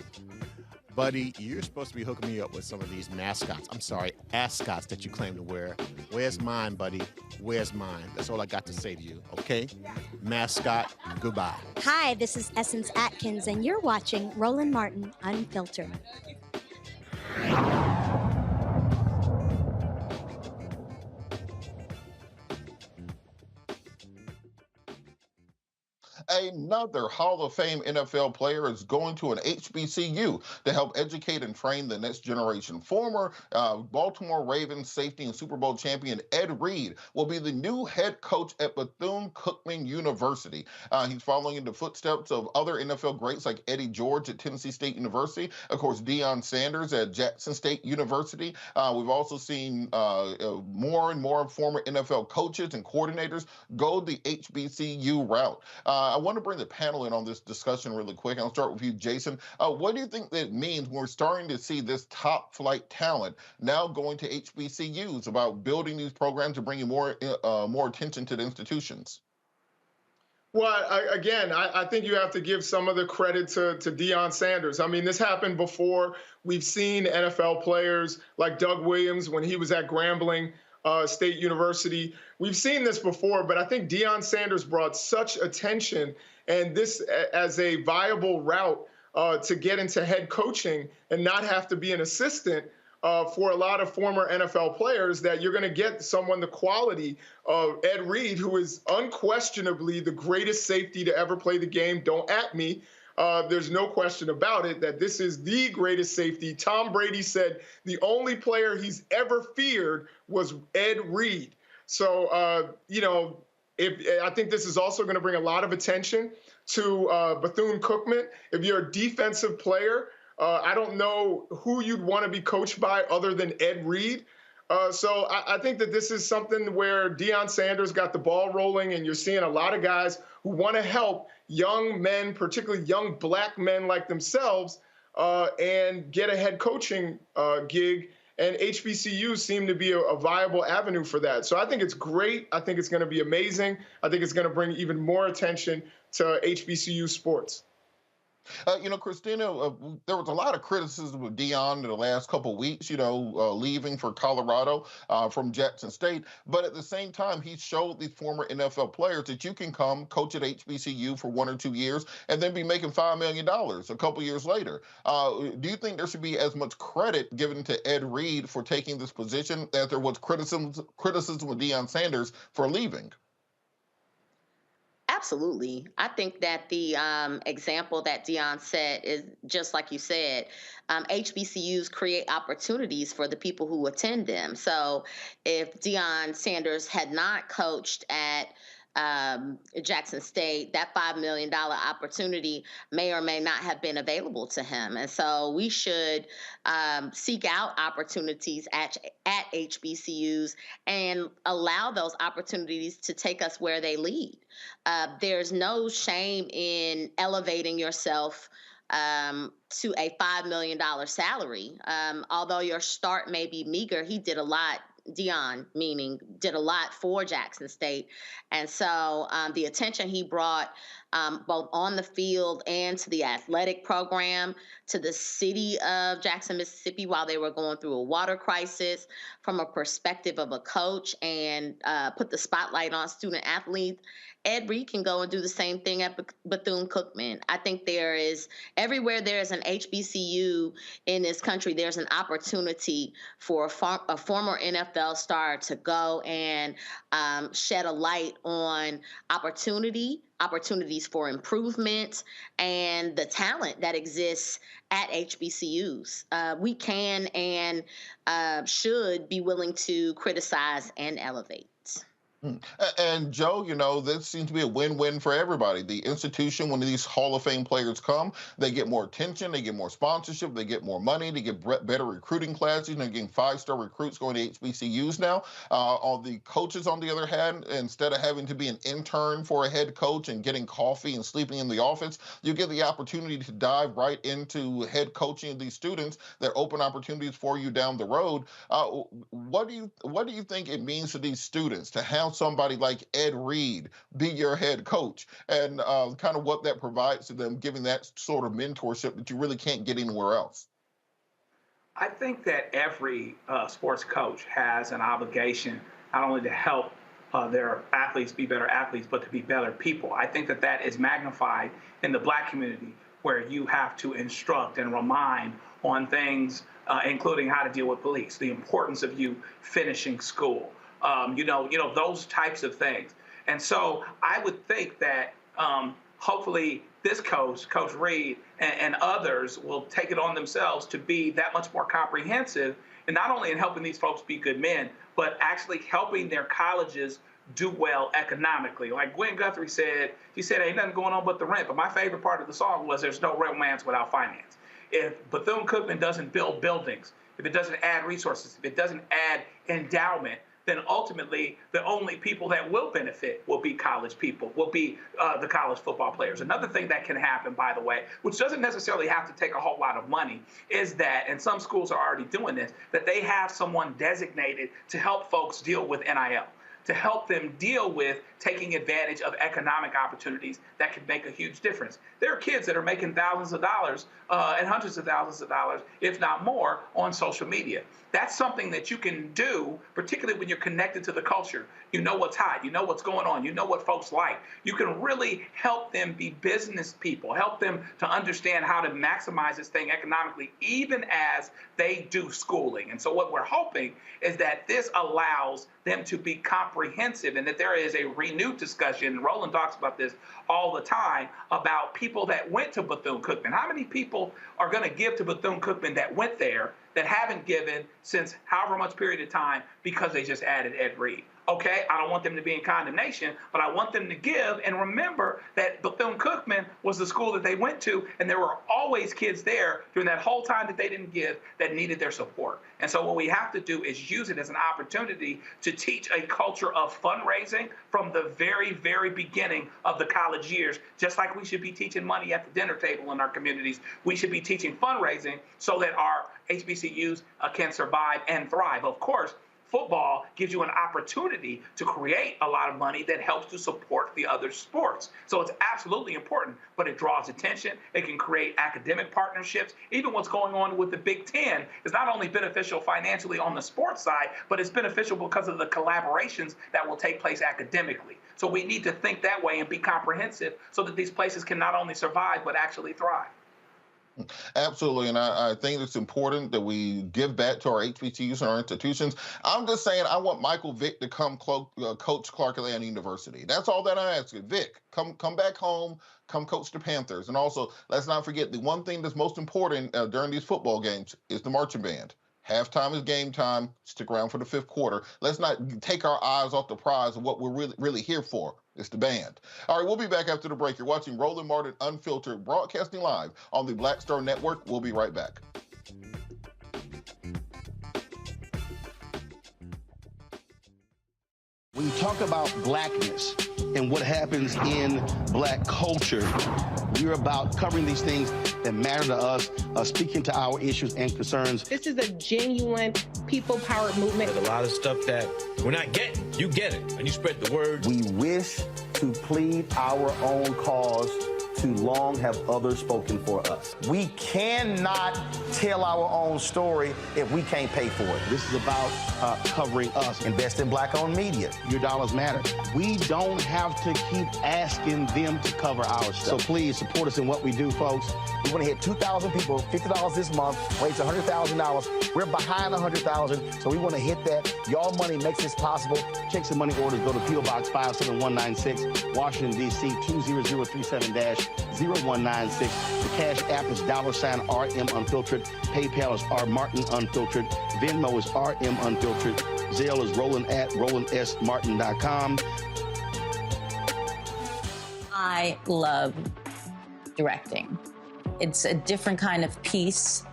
[SPEAKER 16] Buddy, you're supposed to be hooking me up with some of these mascots. I'm sorry, ascots that you claim to wear. Where's mine, buddy? Where's mine? That's all I got to say to you, okay? Mascot, goodbye.
[SPEAKER 26] Hi, this is Essence Atkins, and you're watching Roland Martin Unfiltered.
[SPEAKER 11] Another Hall of Fame NFL player is going to an HBCU to help educate and train the next generation. Former Baltimore Ravens safety and Super Bowl champion Ed Reed will be the new head coach at Bethune-Cookman University. He's following in the footsteps of other NFL greats like Eddie George at Tennessee State University, of course, Deion Sanders at Jackson State University. We've also seen more and more former NFL coaches and coordinators go the HBCU route. I want to bring the panel in on this discussion really quick. I'll start with you, Jason. What do you think that means when we're starting to see this top flight talent now going to HBCUs about building these programs and bringing more attention to the institutions?
[SPEAKER 10] Well, I think you have to give some of the credit to Deion Sanders. I mean, this happened before. We've seen NFL players like Doug Williams when he was at Grambling State University. We've seen this before, but I think Deion Sanders brought such attention and this as a viable route to get into head coaching and not have to be an assistant for a lot of former NFL players, that you're going to get someone the quality of Ed Reed, who is unquestionably the greatest safety to ever play the game. Don't at me. There's no question about it that this is the greatest safety. Tom Brady said the only player he's ever feared was Ed Reed. So, I think this is also going to bring a lot of attention to Bethune-Cookman. If you're a defensive player, I don't know who you'd want to be coached by other than Ed Reed. So I think that this is something where Deion Sanders got the ball rolling, and you're seeing a lot of guys who want to help young men, particularly young black men like themselves, and get a head coaching gig. And HBCUs seem to be a viable avenue for that. So I think it's great. I think it's going to be amazing. I think it's going to bring even more attention to HBCU sports.
[SPEAKER 11] Christina, there was a lot of criticism of Deion in the last couple of weeks, leaving for Colorado from Jackson State. But at the same time, he showed these former NFL players that you can come coach at HBCU for 1 or 2 years and then be making $5 million a couple years later. Do you think there should be as much credit given to Ed Reed for taking this position as there was criticism of Deion Sanders for leaving?
[SPEAKER 2] Absolutely. I think that the example that Deion set is just like you said. HBCUs create opportunities for the people who attend them. So if Deion Sanders had not coached at Jackson State, that $5 million opportunity may or may not have been available to him. And so we should seek out opportunities at HBCUs and allow those opportunities to take us where they lead. There's no shame in elevating yourself to a $5 million salary. Although your start may be meager, he did a lot Deion, meaning, did a lot for Jackson State. And so the attention he brought both on the field and to the athletic program, to the city of Jackson, Mississippi, while they were going through a water crisis, from a perspective of a coach, and put the spotlight on student athletes. Ed Reed can go and do the same thing at Bethune-Cookman. I think everywhere there is an HBCU in this country, there's an opportunity for a former NFL star to go and shed a light on opportunities for improvement, and the talent that exists at HBCUs. We can and should be willing to criticize and elevate.
[SPEAKER 11] And Joe, this seems to be a win-win for everybody. The institution, when these Hall of Fame players come, they get more attention, they get more sponsorship, they get more money, they get better recruiting classes. They're getting 5-star recruits going to HBCUs now. All the coaches, on the other hand, instead of having to be an intern for a head coach and getting coffee and sleeping in the office, you get the opportunity to dive right into head coaching of these students. That open opportunities for you down the road. What do you think it means to these students to have somebody like Ed Reed be your head coach, and kind of what that provides to them, giving that sort of mentorship that you really can't get anywhere else?
[SPEAKER 19] I think that every sports coach has an obligation not only to help their athletes be better athletes, but to be better people. I think that is magnified in the Black community, where you have to instruct and remind on things, including how to deal with police, the importance of you finishing school. Those types of things. And so I would think that hopefully this Coach Reed, and others will take it on themselves to be that much more comprehensive, and not only in helping these folks be good men, but actually helping their colleges do well economically. Like Gwen Guthrie said, ain't nothing going on but the rent. But my favorite part of the song was there's no romance without finance. If Bethune-Cookman doesn't build buildings, if it doesn't add resources, if it doesn't add endowment, then ultimately the only people that will benefit will be college people, will be the college football players. Another thing that can happen, by the way, which doesn't necessarily have to take a whole lot of money, is that, and some schools are already doing this, that they have someone designated to help folks deal with NIL, to help them deal with taking advantage of economic opportunities that can make a huge difference. There are kids that are making thousands of dollars and hundreds of thousands of dollars, if not more, on social media. That's something that you can do, particularly when you're connected to the culture. You know what's hot, you know what's going on, you know what folks like. You can really help them be business people, help them to understand how to maximize this thing economically, even as they do schooling. And so what we're hoping is that this allows them to be comprehensive, and that there is a renewed discussion. Roland talks about this all the time, about people that went to Bethune-Cookman. How many people are going to give to Bethune-Cookman that went there that haven't given since however much period of time because they just added Ed Reed? Okay, I don't want them to be in condemnation, but I want them to give and remember that Bethune-Cookman was the school that they went to, and there were always kids there during that whole time that they didn't give that needed their support. And so what we have to do is use it as an opportunity to teach a culture of fundraising from the very, very beginning of the college years. Just like we should be teaching money at the dinner table in our communities, we should be teaching fundraising so that our HBCUs can survive and thrive. Of course, football gives you an opportunity to create a lot of money that helps to support the other sports. So it's absolutely important, but it draws attention. It can create academic partnerships. Even what's going on with the Big Ten is not only beneficial financially on the sports side, but it's beneficial because of the collaborations that will take place academically. So we need to think that way and be comprehensive so that these places can not only survive, but actually thrive.
[SPEAKER 11] Absolutely, and I think it's important that we give back to our HBCUs and our institutions. I'm just saying I want Michael Vick to come coach Clark Atlanta University. That's all that I ask you. Vick, come back home, come coach the Panthers. And also, let's not forget, the one thing that's most important during these football games is the marching band. Halftime is game time. Stick around for the fifth quarter. Let's not take our eyes off the prize of what we're really here for. It's the band. All right, we'll be back after the break. You're watching Roland Martin Unfiltered, broadcasting live on the Black Star Network. We'll be right back.
[SPEAKER 1] When you talk about blackness, and what happens in black culture. We're about covering these things that matter to us, speaking to our issues and concerns.
[SPEAKER 12] This is a genuine people-powered movement.
[SPEAKER 3] There's a lot of stuff that we're not getting. You get it, and you spread the word.
[SPEAKER 1] We wish to plead our own cause. Too long have others spoken for us. We cannot tell our own story if we can't pay for it. This is about covering us. Invest in black-owned media. Your dollars matter. We don't have to keep asking them to cover our stuff. So please support us in what we do, folks. We want to hit 2,000 people, $50 this month, raise $100,000. We're behind 100,000, so we want to hit that. Y'all money makes this possible. Checks and money orders go to P.O. Box 57196, Washington, D.C. 20037-0196. The Cash App is $RM Unfiltered. PayPal is R Martin Unfiltered. Venmo is RM Unfiltered. Zelle is Roland@RolandSMartin.com.
[SPEAKER 6] I love directing. It's a different kind of piece.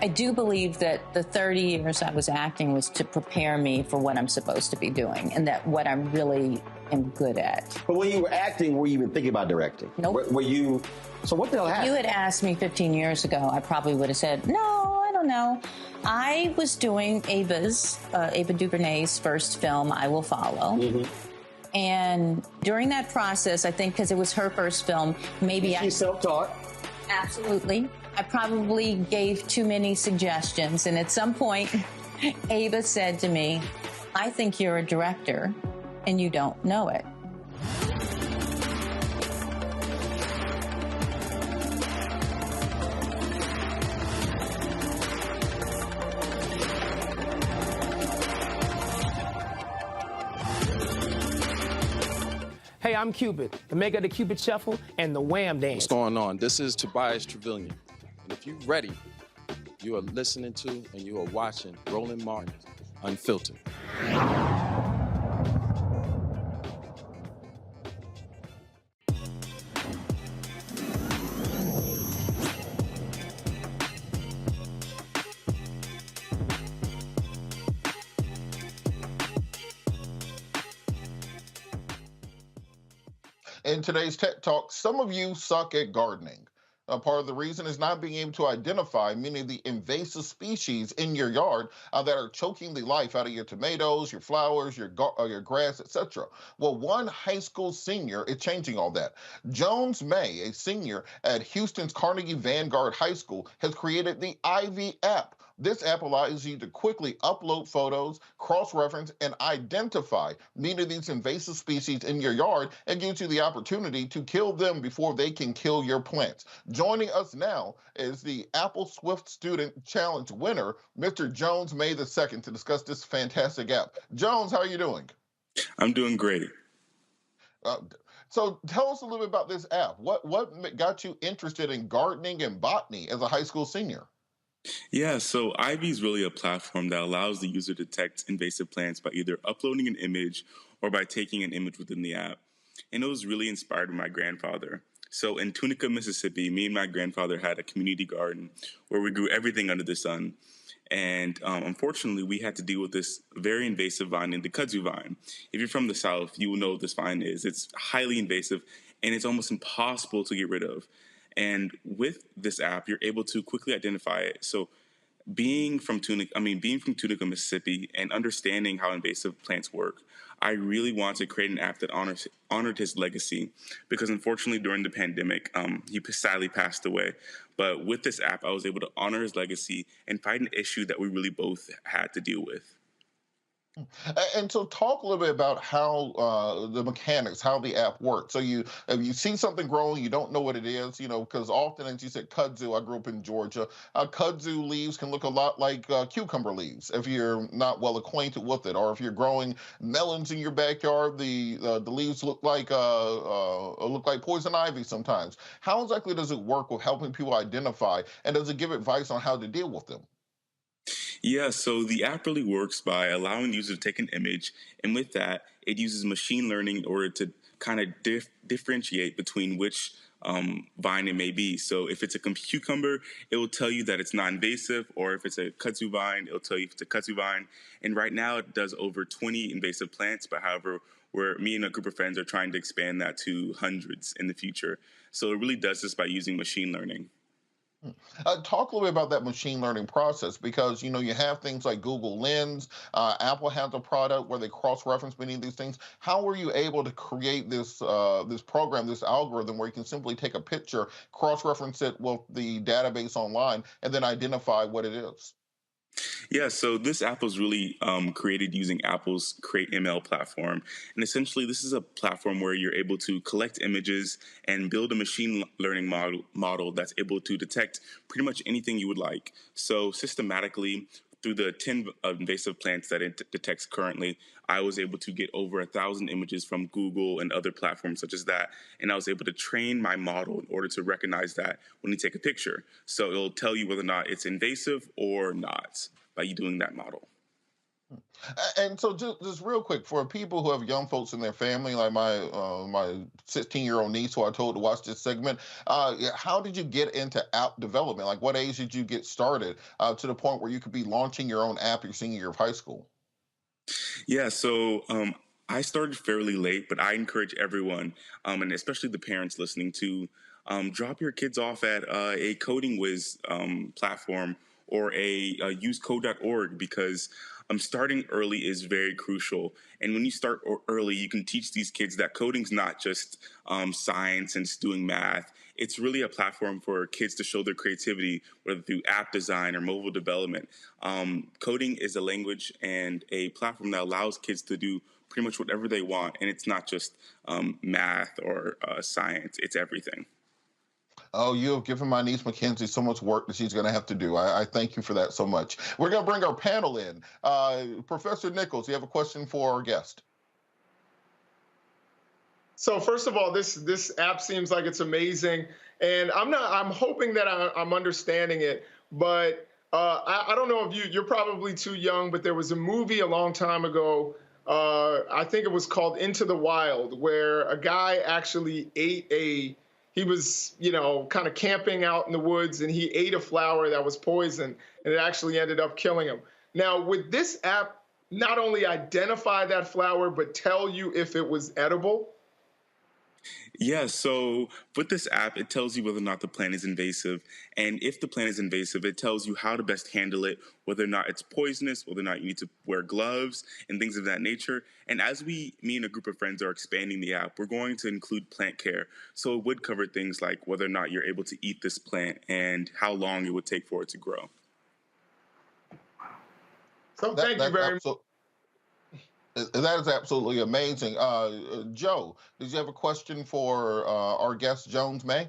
[SPEAKER 6] I do believe that the 30 years I was acting was to prepare me for what I'm supposed to be doing and that what I'm really am good at.
[SPEAKER 13] But when you were acting, were you even thinking about directing?
[SPEAKER 6] Nope.
[SPEAKER 13] Were you? So what the hell happened?
[SPEAKER 6] If you had asked me 15 years ago, I probably would have said, no, I don't know. I was doing Ava DuVernay's first film, I Will Follow. Mm-hmm. And during that process, I think because it was her first film, maybe
[SPEAKER 13] She's self-taught.
[SPEAKER 6] Absolutely. I probably gave too many suggestions. And at some point, Ava said to me, I think you're a director and you don't know it.
[SPEAKER 15] Hey, I'm Cupid, the maker of the Cupid Shuffle and the Wham Dance.
[SPEAKER 20] What's going on? This is Tobias Trevelyan. And if you're ready, you are listening to and you are watching Roland Martin Unfiltered.
[SPEAKER 11] In today's Tech Talk, some of you suck at gardening. Part of the reason is not being able to identify many of the invasive species in your yard that are choking the life out of your tomatoes, your flowers, your grass, etc. Well, one high school senior is changing all that. Jones May, a senior at Houston's Carnegie Vanguard High School, has created the Ivy app. This app allows you to quickly upload photos, cross-reference, and identify many of these invasive species in your yard and gives you the opportunity to kill them before they can kill your plants. Joining us now is the Apple Swift Student Challenge winner, Mr. Jones May II, to discuss this fantastic app. Jones, how are you doing?
[SPEAKER 22] I'm doing great.
[SPEAKER 11] So tell us a little bit about this app. What got you interested in gardening and botany as a high school senior?
[SPEAKER 22] Yeah, so Ivy is really a platform that allows the user to detect invasive plants by either uploading an image or by taking an image within the app. And it was really inspired by my grandfather. So in Tunica, Mississippi, me and my grandfather had a community garden where we grew everything under the sun. And unfortunately, we had to deal with this very invasive vine, the kudzu vine. If you're from the South, you will know what this vine is. It's highly invasive, and it's almost impossible to get rid of. And with this app, you're able to quickly identify it. So being from Tunica, Mississippi, and understanding how invasive plants work, I really want to create an app that honored his legacy, because unfortunately during the pandemic, he sadly passed away. But with this app, I was able to honor his legacy and fight an issue that we really both had to deal with.
[SPEAKER 11] And so talk a little bit about how the mechanics, how the app works. So if you see something growing, you don't know what it is, because often, as you said, kudzu, I grew up in Georgia, kudzu leaves can look a lot like cucumber leaves if you're not well acquainted with it. Or if you're growing melons in your backyard, the leaves look like poison ivy sometimes. How exactly does it work with helping people identify, and does it give advice on how to deal with them?
[SPEAKER 22] Yeah, so the app really works by allowing the user to take an image, and with that, it uses machine learning in order to kind of differentiate between which vine it may be. So if it's a cucumber, it will tell you that it's non-invasive, or if it's a kudzu vine, it'll tell you if it's a kudzu vine. And right now, it does over 20 invasive plants, but however, where me and a group of friends are trying to expand that to hundreds in the future. So it really does this by using machine learning.
[SPEAKER 11] Talk a little bit about that machine learning process, because you have things like Google Lens. Apple has a product where they cross-reference many of these things. How were you able to create this this program, this algorithm, where you can simply take a picture, cross-reference it with the database online, and then identify what it is?
[SPEAKER 22] Yeah, so this app was really created using Apple's Create ML platform. And essentially, this is a platform where you're able to collect images and build a machine learning model that's able to detect pretty much anything you would like. So systematically, through the 10 invasive plants that it detects currently, I was able to get over 1,000 images from Google and other platforms such as that. And I was able to train my model in order to recognize that when you take a picture. So it'll tell you whether or not it's invasive or not by you doing that model.
[SPEAKER 11] And so, just real quick, for people who have young folks in their family, like my 16-year-old niece, who I told to watch this segment, how did you get into app development? Like, what age did you get started to the point where you could be launching your own app your senior year of high school?
[SPEAKER 22] Yeah, so I started fairly late, but I encourage everyone, and especially the parents listening, to drop your kids off at a Coding Whiz platform or use code.org, because starting early is very crucial. And when you start early, you can teach these kids that coding's not just science and just doing math. It's really a platform for kids to show their creativity, whether through app design or mobile development. Coding is a language and a platform that allows kids to do pretty much whatever they want. And it's not just math or science, it's everything.
[SPEAKER 11] Oh, you have given my niece Mackenzie so much work that she's going to have to do. I thank you for that so much. We're going to bring our panel in. Professor Nichols, you have a question for our guest?
[SPEAKER 10] So first of all, this app seems like it's amazing, and I'm hoping that I'm understanding it, but I don't know if you're probably too young, but there was a movie a long time ago. I think it was called Into the Wild, where a guy actually he was, kind of camping out in the woods, and he ate a flower that was poisoned, and it actually ended up killing him. Now, would this app not only identify that flower, but tell you if it was edible?
[SPEAKER 22] Yeah, so with this app, it tells you whether or not the plant is invasive. And if the plant is invasive, it tells you how to best handle it, whether or not it's poisonous, whether or not you need to wear gloves and things of that nature. And as me and a group of friends are expanding the app, we're going to include plant care. So it would cover things like whether or not you're able to eat this plant and how long it would take for it to grow.
[SPEAKER 10] So thank you very much.
[SPEAKER 11] That is absolutely amazing. Joe, did you have a question for our guest, Jones May?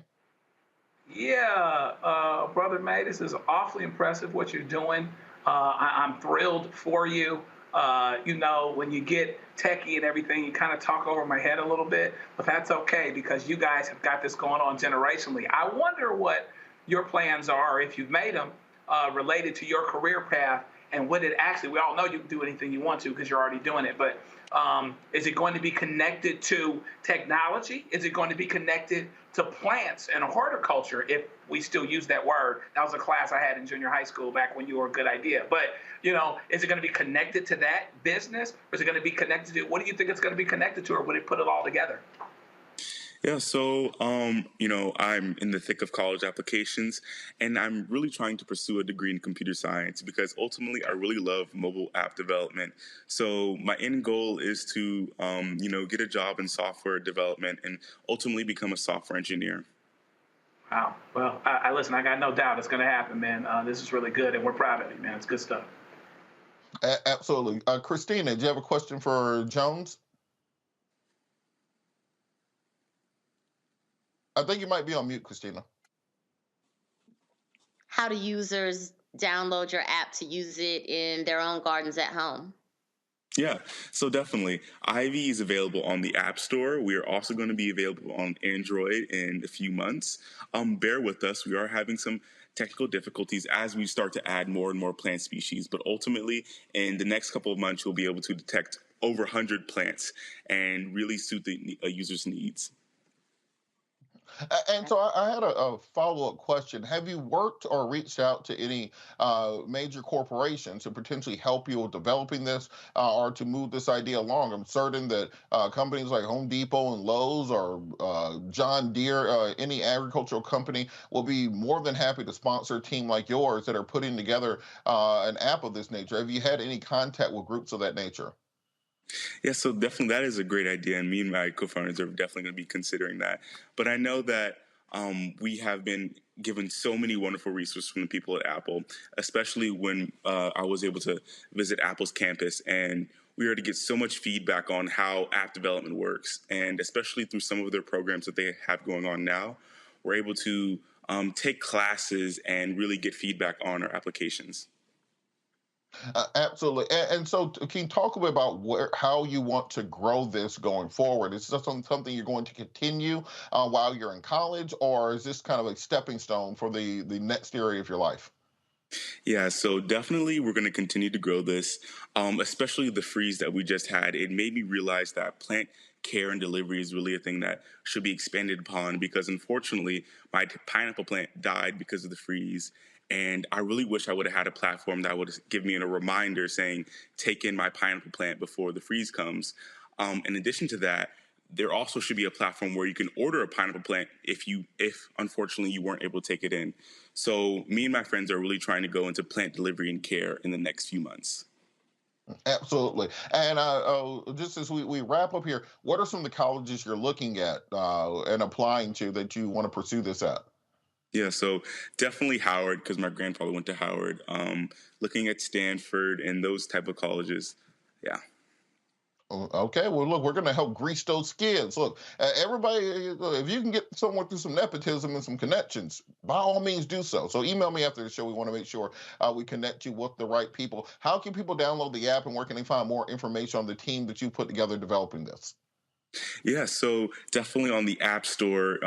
[SPEAKER 19] Yeah, Brother May, this is awfully impressive what you're doing. I'm thrilled for you. When you get techie and everything, you kind of talk over my head a little bit, but that's okay because you guys have got this going on generationally. I wonder what your plans are, if you've made them, related to your career path. And would it actually, we all know you can do anything you want to because you're already doing it, but is it going to be connected to technology? Is it going to be connected to plants and horticulture, if we still use that word? That was a class I had in junior high school back when you were a good idea. But, is it going to be connected to that business? Or is it going to be connected to, what do you think it's going to be connected to, or would it put it all together?
[SPEAKER 22] Yeah, so, I'm in the thick of college applications, and I'm really trying to pursue a degree in computer science because ultimately I really love mobile app development. So my end goal is to, get a job in software development and ultimately become a software engineer.
[SPEAKER 19] Wow. Well, I listen, I got no doubt it's going to happen, man. This is really good, and we're proud of you, man. It's good stuff.
[SPEAKER 11] Absolutely. Christina, do you have a question for Jones? I think you might be on mute, Christina.
[SPEAKER 2] How do users download your app to use it in their own gardens at home?
[SPEAKER 22] Yeah, so definitely. Ivy is available on the App Store. We are also going to be available on Android in a few months. Bear with us. We are having some technical difficulties as we start to add more and more plant species. But ultimately, in the next couple of months, you'll be able to detect over 100 plants and really suit the user's needs.
[SPEAKER 11] And so I had a follow-up question. Have you worked or reached out to any major corporations to potentially help you with developing this or to move this idea along? I'm certain that companies like Home Depot and Lowe's or John Deere, any agricultural company, will be more than happy to sponsor a team like yours that are putting together an app of this nature. Have you had any contact with groups of that nature?
[SPEAKER 22] Yeah, so definitely that is a great idea, and me and my co-founders are definitely going to be considering that. But I know that we have been given so many wonderful resources from the people at Apple, especially when I was able to visit Apple's campus, and we were to get so much feedback on how app development works, and especially through some of their programs that they have going on now, we're able to take classes and really get feedback on our applications.
[SPEAKER 11] Absolutely. And so, can you talk a bit about how you want to grow this going forward? Is this something you're going to continue while you're in college, or is this kind of a stepping stone for the next area of your life?
[SPEAKER 22] Yeah, so definitely we're going to continue to grow this, especially the freeze that we just had. It made me realize that plant care and delivery is really a thing that should be expanded upon because unfortunately my pineapple plant died because of the freeze. And I really wish I would have had a platform that would give me a reminder saying, take in my pineapple plant before the freeze comes. In addition to that, there also should be a platform where you can order a pineapple plant if unfortunately you weren't able to take it in. So me and my friends are really trying to go into plant delivery and care in the next few months.
[SPEAKER 11] Absolutely. And just as we wrap up here, what are some of the colleges you're looking at and applying to that you want to pursue this at?
[SPEAKER 22] Yeah, so definitely Howard, because my grandfather went to Howard. Looking at Stanford and those type of colleges. Yeah.
[SPEAKER 11] Okay, well, look, we're going to help grease those skids. Look, everybody, if you can get someone through some nepotism and some connections, by all means do so. So email me after the show. We want to make sure we connect you with the right people. How can people download the app and where can they find more information on the team that you put together developing this?
[SPEAKER 22] Yeah, so definitely on the App Store.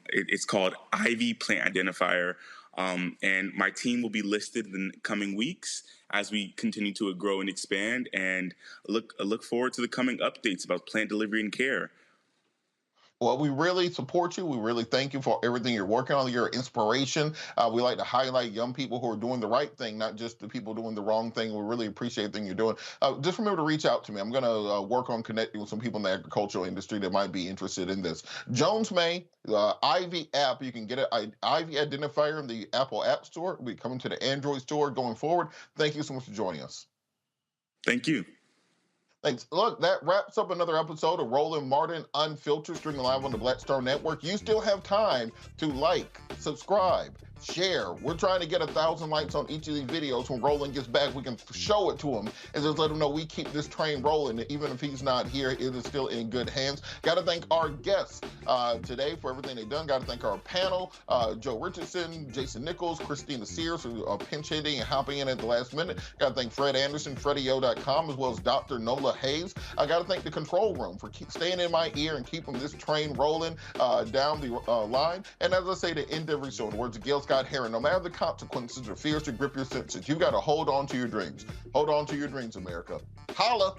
[SPEAKER 22] It's called Ivy Plant Identifier. And my team will be listed in the coming weeks as we continue to grow and expand. And look forward to the coming updates about plant delivery and care.
[SPEAKER 11] Well, we really support you. We really thank you for everything you're working on. You're an inspiration. We like to highlight young people who are doing the right thing, not just the people doing the wrong thing. We really appreciate everything you're doing. Just remember to reach out to me. I'm going to work on connecting with some people in the agricultural industry that might be interested in this. Jones May, Ivy app, you can get it. Ivy Identifier in the Apple App Store. We'll be coming to the Android store going forward. Thank you so much for joining us.
[SPEAKER 22] Thank you.
[SPEAKER 11] Thanks. Look, that wraps up another episode of Roland Martin Unfiltered, streaming live on the Black Star Network. You still have time to like, subscribe, share. We're trying to get 1,000 likes on each of these videos. When Roland gets back, we can show it to him and just let him know we keep this train rolling. And even if he's not here, it is still in good hands. Got to thank our guests today for everything they've done. Got to thank our panel, Joe Richardson, Jason Nichols, Christina Sears, who are pinch hitting and hopping in at the last minute. Got to thank Fred Anderson, FreddieO.com, as well as Dr. Nola Hayes. I got to thank the control room for staying in my ear and keeping this train rolling down the line. And as I say to end every show, in the words of Gil Scott Heron, no matter the consequences or fears to grip your senses, you got to hold on to your dreams. Hold on to your dreams, America. Holla!